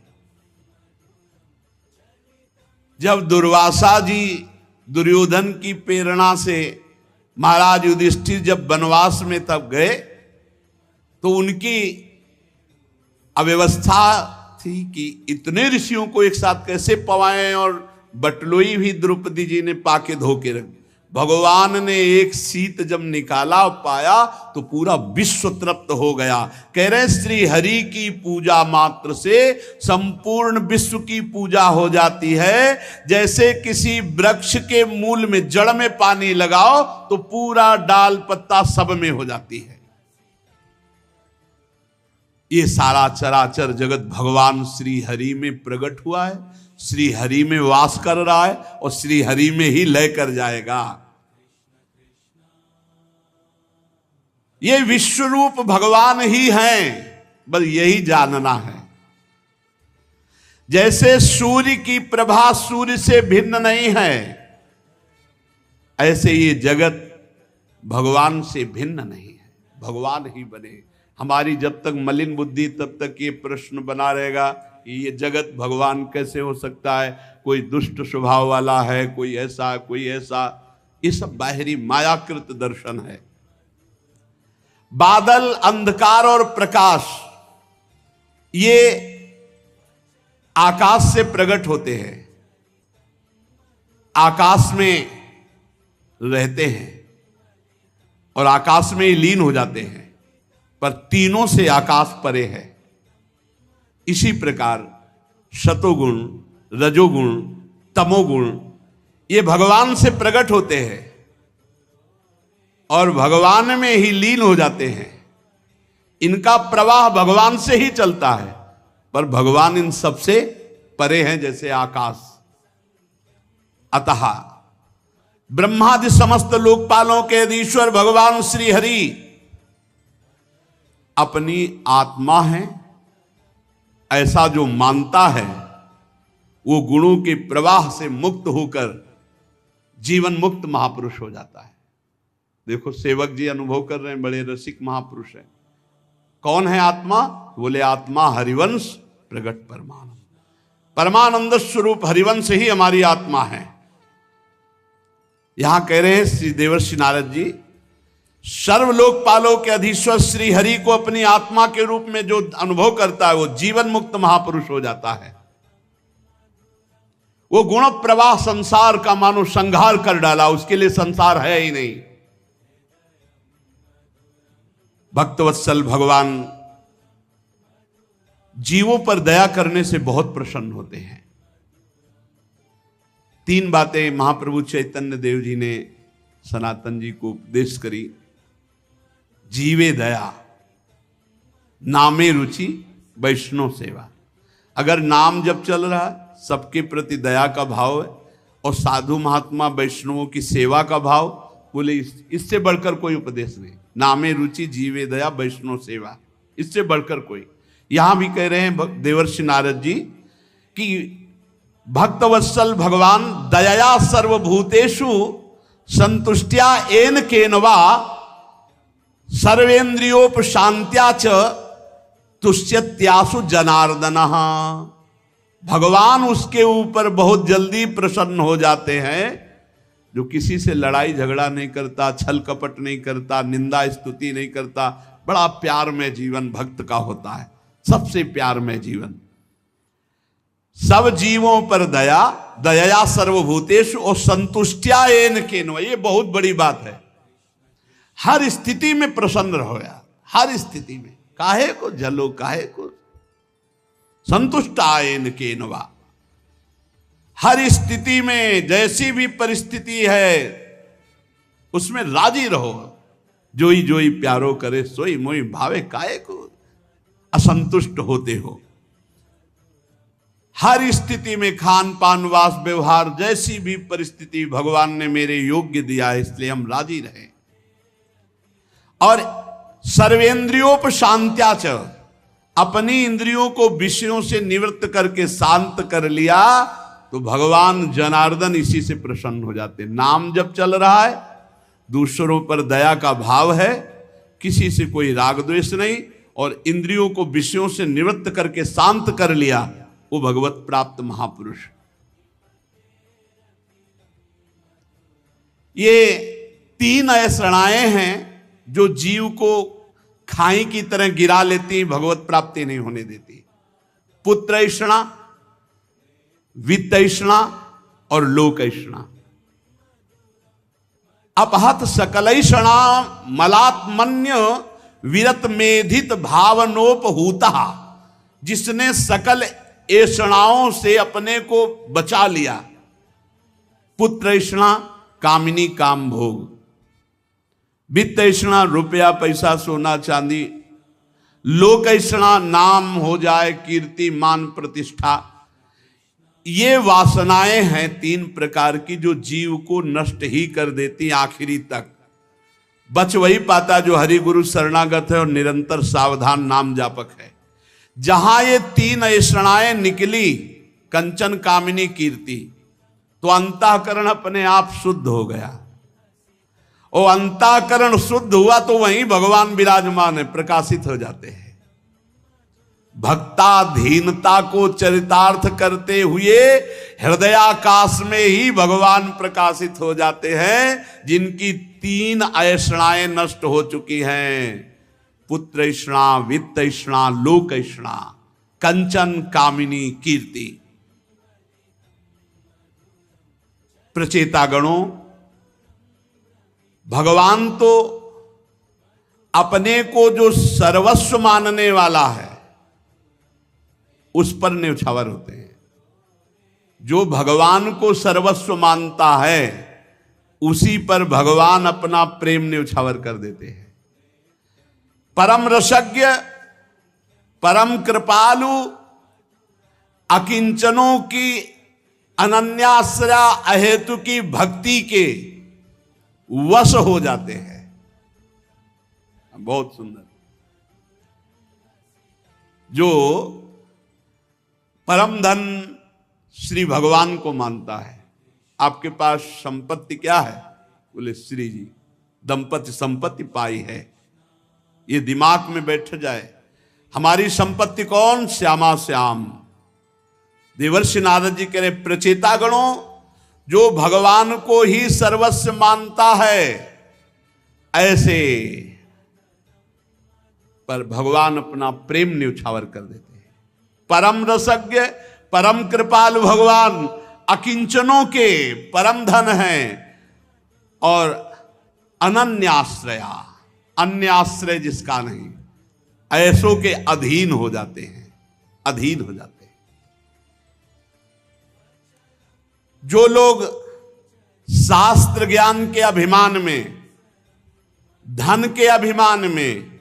जब दुर्वासा जी दुर्योधन की प्रेरणा से महाराज युधिष्ठिर जब वनवास में तब गए तो उनकी अव्यवस्था थी कि इतने ऋषियों को एक साथ कैसे पवाएं, और बटलोई भी द्रौपदी जी ने पाके धो के रख। भगवान ने एक शीत जब निकाला और पाया तो पूरा विश्व तृप्त हो गया। कह रहे श्री हरि की पूजा मात्र से संपूर्ण विश्व की पूजा हो जाती है। जैसे किसी वृक्ष के मूल में, जड़ में पानी लगाओ तो पूरा डाल पत्ता सब में हो जाती है। ये सारा चराचर जगत भगवान श्री हरि में प्रकट हुआ है, श्री हरि में वास कर रहा है और श्री हरि में ही लय कर जाएगा। ये विश्व रूप भगवान ही हैं, बस यही जानना है। जैसे सूर्य की प्रभा सूर्य से भिन्न नहीं है, ऐसे ये जगत भगवान से भिन्न नहीं है। भगवान ही बने। हमारी जब तक मलिन बुद्धि तब तक ये प्रश्न बना रहेगा कि ये जगत भगवान कैसे हो सकता है, कोई दुष्ट स्वभाव वाला है, कोई ऐसा, कोई ऐसा। ये सब बाहरी मायाकृत दर्शन है। बादल, अंधकार और प्रकाश ये आकाश से प्रकट होते हैं, आकाश में रहते हैं। और आकाश में ही लीन हो जाते हैं, पर तीनों से आकाश परे है। इसी प्रकार सतोगुण, रजोगुण, तमोगुण ये भगवान से प्रकट होते हैं और भगवान में ही लीन हो जाते हैं। इनका प्रवाह भगवान से ही चलता है, पर भगवान इन सबसे परे हैं, जैसे आकाश। अतः ब्रह्मादि समस्त लोकपालों के ईश्वर भगवान श्री हरि अपनी आत्मा है, ऐसा जो मानता है वो गुणों के प्रवाह से मुक्त होकर जीवन मुक्त महापुरुष हो जाता है। देखो सेवक जी अनुभव कर रहे हैं, बड़े रसिक महापुरुष हैं। कौन है आत्मा? बोले आत्मा हरिवंश प्रगट परमानंद, परमानंद स्वरूप हरिवंश ही हमारी आत्मा है। यहां कह रहे हैं श्री देवर्षि नारद जी, सर्वलोकपालों के अधीश्वर श्री हरि को अपनी आत्मा के रूप में जो अनुभव करता है वो जीवन मुक्त महापुरुष हो जाता है। वो गुण प्रवाह संसार का मानो संहार कर डाला, उसके लिए संसार है ही नहीं। भक्तवत्सल भगवान जीवों पर दया करने से बहुत प्रसन्न होते हैं। तीन बातें महाप्रभु चैतन्य देव जी ने सनातन जी को उपदेश करी। जीवे दया, नामे रुचि, वैष्णव सेवा। अगर नाम जब चल रहा है, सबके प्रति दया का भाव है और साधु महात्मा वैष्णवों की सेवा का भाव, बोले इससे बढ़कर कोई उपदेश नहीं। नामे रुचि, जीवे दया, वैष्णव सेवा, इससे बढ़कर कोई। यहां भी कह रहे हैं देवर्षि नारद जी कि भक्तवत्सल भगवान दया सर्वभूतेषु संतुष्टिया एन केनवा सर्वेन्द्रियोपशांत्या च तुष्यत्यासु जनार्दनः। भगवान उसके ऊपर बहुत जल्दी प्रसन्न हो जाते हैं जो किसी से लड़ाई झगड़ा नहीं करता, छल कपट नहीं करता, निंदा स्तुति नहीं करता। बड़ा प्यार में जीवन भक्त का होता है, सबसे प्यार में जीवन। सब जीवों पर दया, दया सर्वभूतेषु और संतुष्टिया एन केनवा, ये बहुत बड़ी बात है। हर स्थिति में प्रसन्न रहो यार, हर स्थिति में, काहे को जलो, काहे को संतुष्टायन केनवा। हर स्थिति में जैसी भी परिस्थिति है उसमें राजी रहो। जोई जोई प्यारो करे सोई मोई भावे, काहे को असंतुष्ट होते हो। हर स्थिति में खान पान वास व्यवहार, जैसी भी परिस्थिति भगवान ने मेरे योग्य दिया है, इसलिए हम राजी रहे। और सर्वेंद्रियोपशांत्या च, अपनी इंद्रियों को विषयों से निवृत्त करके शांत कर लिया तो भगवान जनार्दन इसी से प्रसन्न हो जाते। नाम जब चल रहा है, दूसरों पर दया का भाव है, किसी से कोई राग द्वेष नहीं, और इंद्रियों को विषयों से निवृत्त करके शांत कर लिया, वो भगवत प्राप्त महापुरुष। ये तीन ऐसणाएं हैं जो जीव को खाई की तरह गिरा लेती, भगवत प्राप्ति नहीं होने देती। पुत्र ऐषणा, वित्त ऐषणा और लोक ऐषणा। अपहत सकलैषणा मलात्मन्य विरत मेधित भावनोपहूता, जिसने सकल ऐषणाओं से अपने को बचा लिया। पुत्र ऐषणा कामिनी काम भोग, वित्त ऐषणा रुपया पैसा सोना चांदी, लोक ऐषणा नाम हो जाए, कीर्ति मान प्रतिष्ठा। ये वासनाएं हैं तीन प्रकार की जो जीव को नष्ट ही कर देती आखिरी तक। बच वही पाता जो हरि गुरु शरणागत है और निरंतर सावधान नाम जापक है। जहां ये तीन ऐषणाएं निकली, कंचन कामिनी कीर्ति, तो अंतःकरण अपने आप शुद्ध हो गया। और अंतःकरण शुद्ध हुआ तो वहीं भगवान विराजमान है, प्रकाशित हो जाते हैं। भक्ताधीनता को चरितार्थ करते हुए हृदयाकाश में ही भगवान प्रकाशित हो जाते हैं, जिनकी तीन ऐषणाएं नष्ट हो चुकी हैं। पुत्र ऐषणा, वित्त ऐषणा, लोक ऐषणा, कंचन कामिनी कीर्ति। प्रचेतागणों, भगवान तो अपने को जो सर्वस्व मानने वाला है उस पर न्यौछावर होते हैं। जो भगवान को सर्वस्व मानता है उसी पर भगवान अपना प्रेम न्यौछावर कर देते हैं। परम रसज्ञ, परम कृपालु, अकिंचनों की अनन्याश्रया अहेतु की भक्ति के वश हो जाते हैं। बहुत सुंदर। जो परम धन श्री भगवान को मानता है। आपके पास संपत्ति क्या है? बोले श्री जी दंपति संपत्ति पाई है। ये दिमाग में बैठ जाए। हमारी संपत्ति कौन? श्यामा श्याम। देवर्षि नारद जी कह रहे प्रचेता गणों, जो भगवान को ही सर्वस्व मानता है ऐसे पर भगवान अपना प्रेम न्यौछावर कर देते हैं। परम रसज्ञ, परम कृपालु भगवान अकिंचनों के परम धन हैं और अनन्याश्रया, अन्य आश्रय जिसका नहीं, ऐसों के अधीन हो जाते हैं, अधीन हो जाते हैं। जो लोग शास्त्र ज्ञान के अभिमान में, धन के अभिमान में,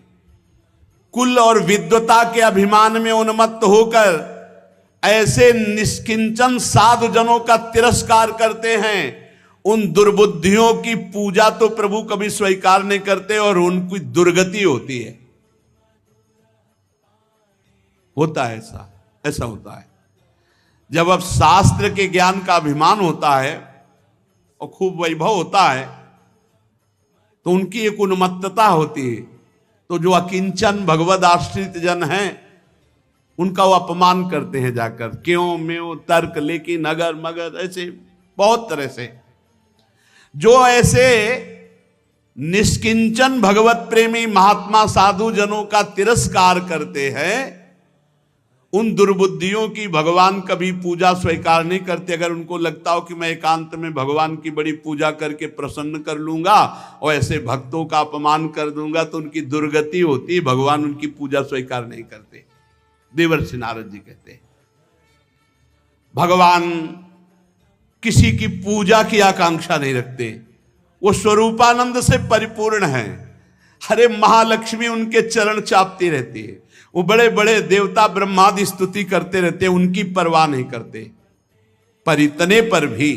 कुल और विद्वता के अभिमान में उन्मत्त होकर ऐसे निष्किंचन साधु जनों का तिरस्कार करते हैं, उन दुर्बुद्धियों की पूजा तो प्रभु कभी स्वीकार नहीं करते और उनकी दुर्गति होती है। होता है ऐसा, ऐसा होता है। जब अब शास्त्र के ज्ञान का अभिमान होता है और खूब वैभव होता है तो उनकी एक उन्मत्तता होती है। तो जो अकिंचन भगवद आश्रित जन हैं उनका वो अपमान करते हैं जाकर, क्यों म्यों तर्क, लेकिन अगर मगर, ऐसे बहुत तरह से। जो ऐसे निष्किंचन भगवत प्रेमी महात्मा साधु जनों का तिरस्कार करते हैं, उन दुर्बुद्धियों की भगवान कभी पूजा स्वीकार नहीं करते। अगर उनको लगता हो कि मैं एकांत में भगवान की बड़ी पूजा करके प्रसन्न कर लूंगा और ऐसे भक्तों का अपमान कर दूंगा तो उनकी दुर्गति होती, भगवान उनकी पूजा स्वीकार नहीं करते। देवर्षि नारद जी कहते हैं भगवान किसी की पूजा की आकांक्षा नहीं रखते, वो स्वरूपानंद से परिपूर्ण है। अरे महालक्ष्मी उनके चरण चापती रहती है, वो बड़े बड़े देवता ब्रह्मादि स्तुति करते रहते हैं, उनकी परवाह नहीं करते। पर इतने पर भी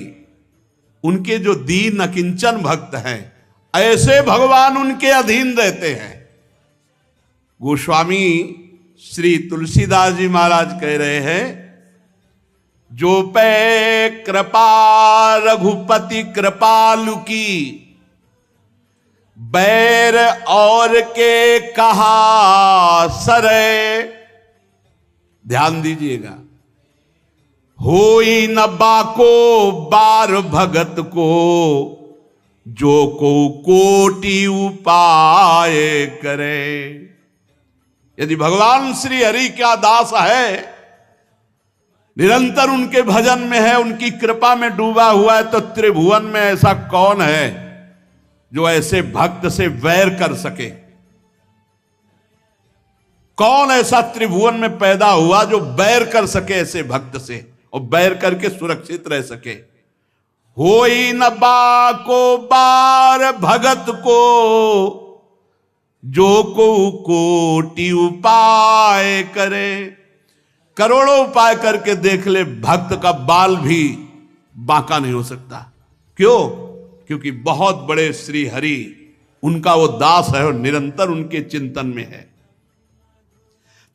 उनके जो दीन अकिंचन भक्त हैं ऐसे भगवान उनके अधीन रहते हैं। गोस्वामी श्री तुलसीदास जी महाराज कह रहे हैं, जो पे कृपा रघुपति कृपालु की, बैर और के कहा सरे। ध्यान दीजिएगा, होई न बाको बार भगत को, जो को कोटि उपाय करे। यदि भगवान श्री हरि का दास है, निरंतर उनके भजन में है, उनकी कृपा में डूबा हुआ है, तो त्रिभुवन में ऐसा कौन है जो ऐसे भक्त से वैर कर सके? कौन ऐसा त्रिभुवन में पैदा हुआ जो बैर कर सके ऐसे भक्त से और बैर करके सुरक्षित रह सके? होई न बाको बार भगत को, जो को कोटि उपाय करे। करोड़ों उपाय करके देख ले, भक्त का बाल भी बांका नहीं हो सकता। क्यों? क्योंकि बहुत बड़े श्री हरि उनका वो दास है और निरंतर उनके चिंतन में है।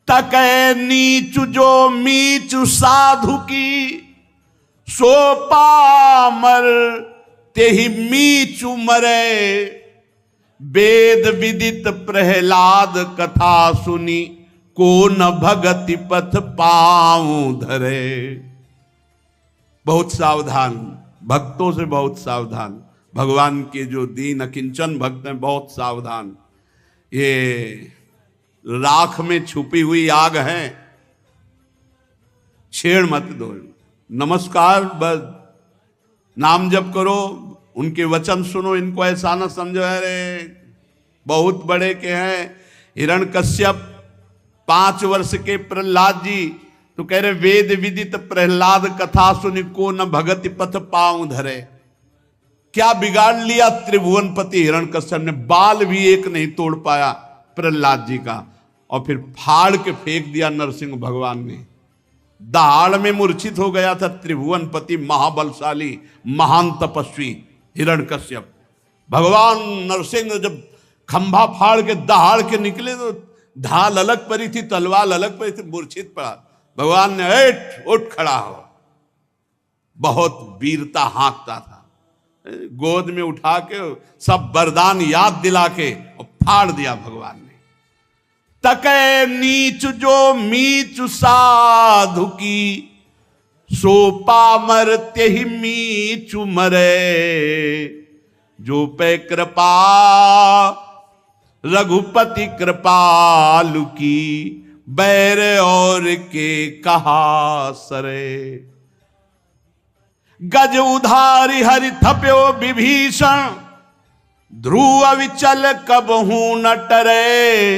तकै नीचु जो मीचु साधु की, सो पामर तेहि मीचु मरे। वेद विदित प्रहलाद कथा सुनी, को न भगति पथ पाऊं धरे। बहुत सावधान, भक्तों से बहुत सावधान। भगवान के जो दीन अकिंचन भक्त हैं बहुत सावधान। ये राख में छुपी हुई आग है, छेड़ मत दो। नमस्कार, बस नाम जप करो, उनके वचन सुनो, इनको ऐसा ना समझो अरे बहुत बड़े के हैं। हिरण्यकश्यप 5 वर्ष के प्रहलाद जी तो कह रहे वेद विदित प्रहलाद कथा सुनि को न भगति पथ पांव धरे। क्या बिगाड़ लिया त्रिभुवनपति हिरण्यकश्यप ने, बाल भी एक नहीं तोड़ पाया प्रहलाद जी का, और फिर फाड़ के फेंक दिया नरसिंह भगवान ने। दहाड़ में मूर्छित हो गया था त्रिभुवनपति महाबलशाली महान तपस्वी हिरण्यकश्यप। भगवान नरसिंह जब खंभा फाड़ के दहाड़ के निकले तो ढाल अलग पड़ी थी, तलवार अलग पड़ी थी, मूर्छित पड़ा। भगवान ने उठ खड़ा हो, बहुत वीरता हाँकता था, गोद में उठा के सब वरदान याद दिला के और फाड़ दिया भगवान ने। तके नीच जो मीच साधु की, सो पामर त्यहि मीचु मरे। जो पे कृपा रघुपति कृपालु की, बैर और के कहा सरे। गज उधारी हरि थप्यो विभीषण, ध्रुव विचल कबहू न टरे।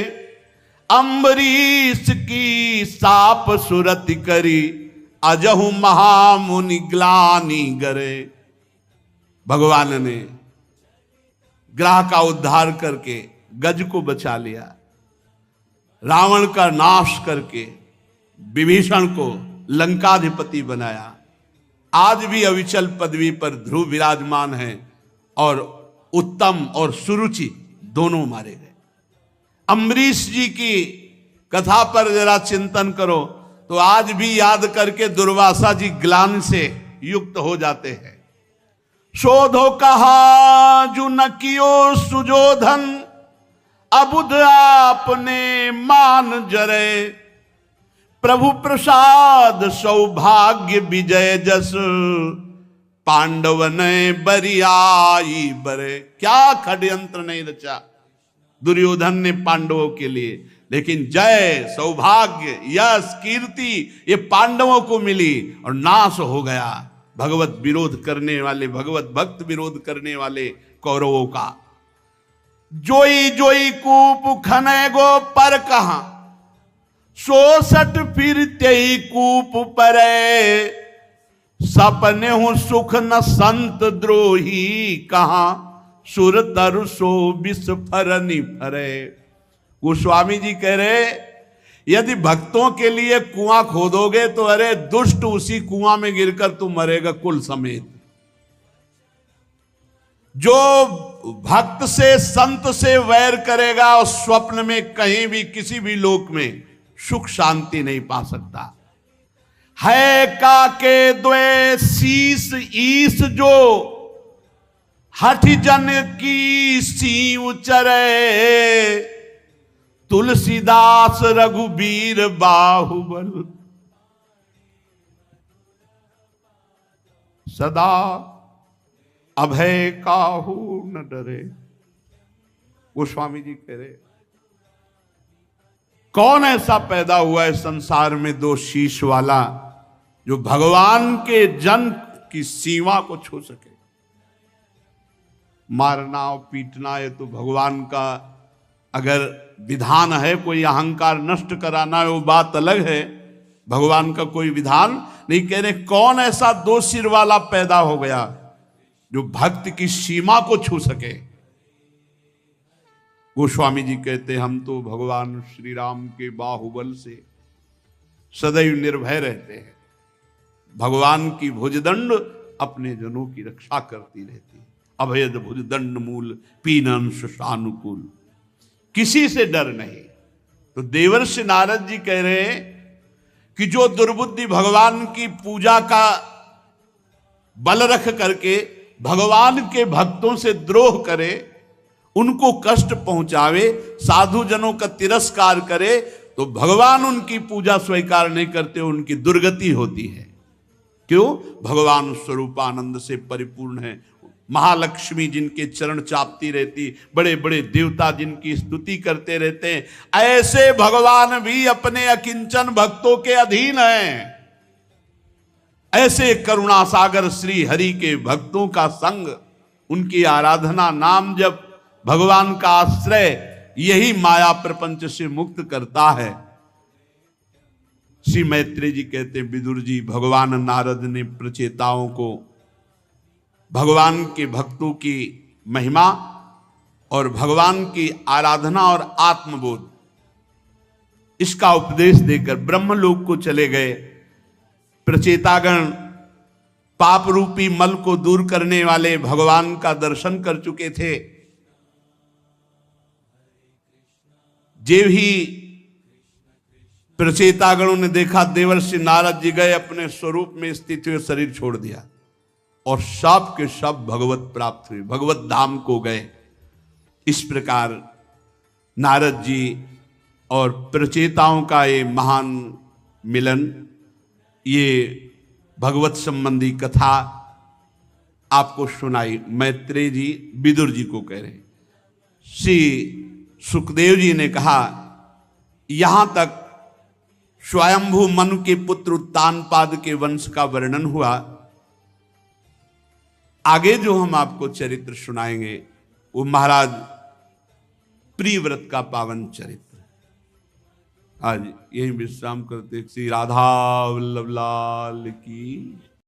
अम्बरीश की साप सुरति करी, अजहु महामुनि ग्लानि गरे। भगवान ने ग्रह का उद्धार करके गज को बचा लिया, रावण का नाश करके विभीषण को लंकाधिपति बनाया। आज भी अविचल पदवी पर ध्रुव विराजमान है और उत्तम और सुरुचि दोनों मारे गए। अम्बरीश जी की कथा पर जरा चिंतन करो तो आज भी याद करके दुर्वासा जी ग्लानि से युक्त हो जाते हैं। शोधो कहा जो न कियो सुजोधन, अबुध आपने मान जरे। प्रभु प्रसाद सौभाग्य विजय जस, पांडव ने बरियाई बरे। क्या षड्यंत्र नहीं रचा दुर्योधन ने पांडवों के लिए, लेकिन जय सौभाग्य यश कीर्ति ये पांडवों को मिली और नाश हो गया भगवत विरोध करने वाले, भगवत भक्त विरोध करने वाले कौरवों का। जोई जोई कूप खने गो पर कहा, 66 फिर तेई कूप परे। सपने हूं सुख न संत द्रोही, कहा सुर तरु सो विस्फरनि फरे। गोस्वामी जी कह रहे यदि भक्तों के लिए कुआं खोदोगे तो अरे दुष्ट उसी कुआं में गिरकर तू मरेगा कुल समेत। जो भक्त से संत से वैर करेगा और स्वप्न में कहीं भी किसी भी लोक में सुख शांति नहीं पा सकता। है काके द्वे शीस ईस, जो हठ जन की सीव चरे। तुलसीदास रघुबीर बाहुबल, सदा अभय काहू न डरे। गोस्वामी जी कह रहे कौन ऐसा पैदा हुआ है संसार में दो शीश वाला जो भगवान के जन की सीमा को छू सके। मारना और पीटना ये तो भगवान का अगर विधान है, कोई अहंकार नष्ट कराना है वो बात अलग है, भगवान का कोई विधान नहीं। कह रहे कौन ऐसा दो सिर वाला पैदा हो गया जो भक्त की सीमा को छू सके। गोस्वामी जी कहते हम तो भगवान श्री राम के बाहुबल से सदैव निर्भय रहते हैं। भगवान की भुजदंड अपने जनों की रक्षा करती रहती है। अभयद भुजदंड मूल पीनन सुषानुकूल, किसी से डर नहीं। तो देवर्षि नारद जी कह रहे हैं कि जो दुर्बुद्धि भगवान की पूजा का बल रख करके भगवान के भक्तों से द्रोह करे, उनको कष्ट पहुंचावे, साधु जनों का तिरस्कार करे, तो भगवान उनकी पूजा स्वीकार नहीं करते, उनकी दुर्गति होती है। क्यों? भगवान स्वरूपानंद से परिपूर्ण है। महालक्ष्मी जिनके चरण चापती रहती, बड़े बड़े देवता जिनकी स्तुति करते रहते हैं, ऐसे भगवान भी अपने अकिंचन भक्तों के अधीन हैं। ऐसे करुणा सागर श्री हरि के भक्तों का संग, उनकी आराधना, नाम जप, भगवान का आश्रय यही माया प्रपंच से मुक्त करता है। श्री मैत्रेय जी कहते हैं, विदुर जी, भगवान नारद ने प्रचेताओं को भगवान के भक्तों की महिमा और भगवान की आराधना और आत्मबोध इसका उपदेश देकर ब्रह्मलोक को चले गए। प्रचेतागण पाप रूपी मल को दूर करने वाले भगवान का दर्शन कर चुके थे। जेव ही प्रचेतागणों ने देखा, देवर्षि नारद जी गए, अपने स्वरूप में स्थित हुए शरीर छोड़ दिया और सब के सब भगवत प्राप्त हुए, भगवत धाम को गए। इस प्रकार नारद जी और प्रचेताओं का ये महान मिलन, ये भगवत संबंधी कथा आपको सुनाई। मैत्रेय जी विदुर जी को कह रहे हैं। श्री सुखदेव जी ने कहा, यहां तक स्वयंभू मनु के पुत्र उत्तानपाद के वंश का वर्णन हुआ। आगे जो हम आपको चरित्र सुनाएंगे वो महाराज प्रियव्रत का पावन चरित्र। आज यही विश्राम करते। श्री राधा वल्लभ लाल की।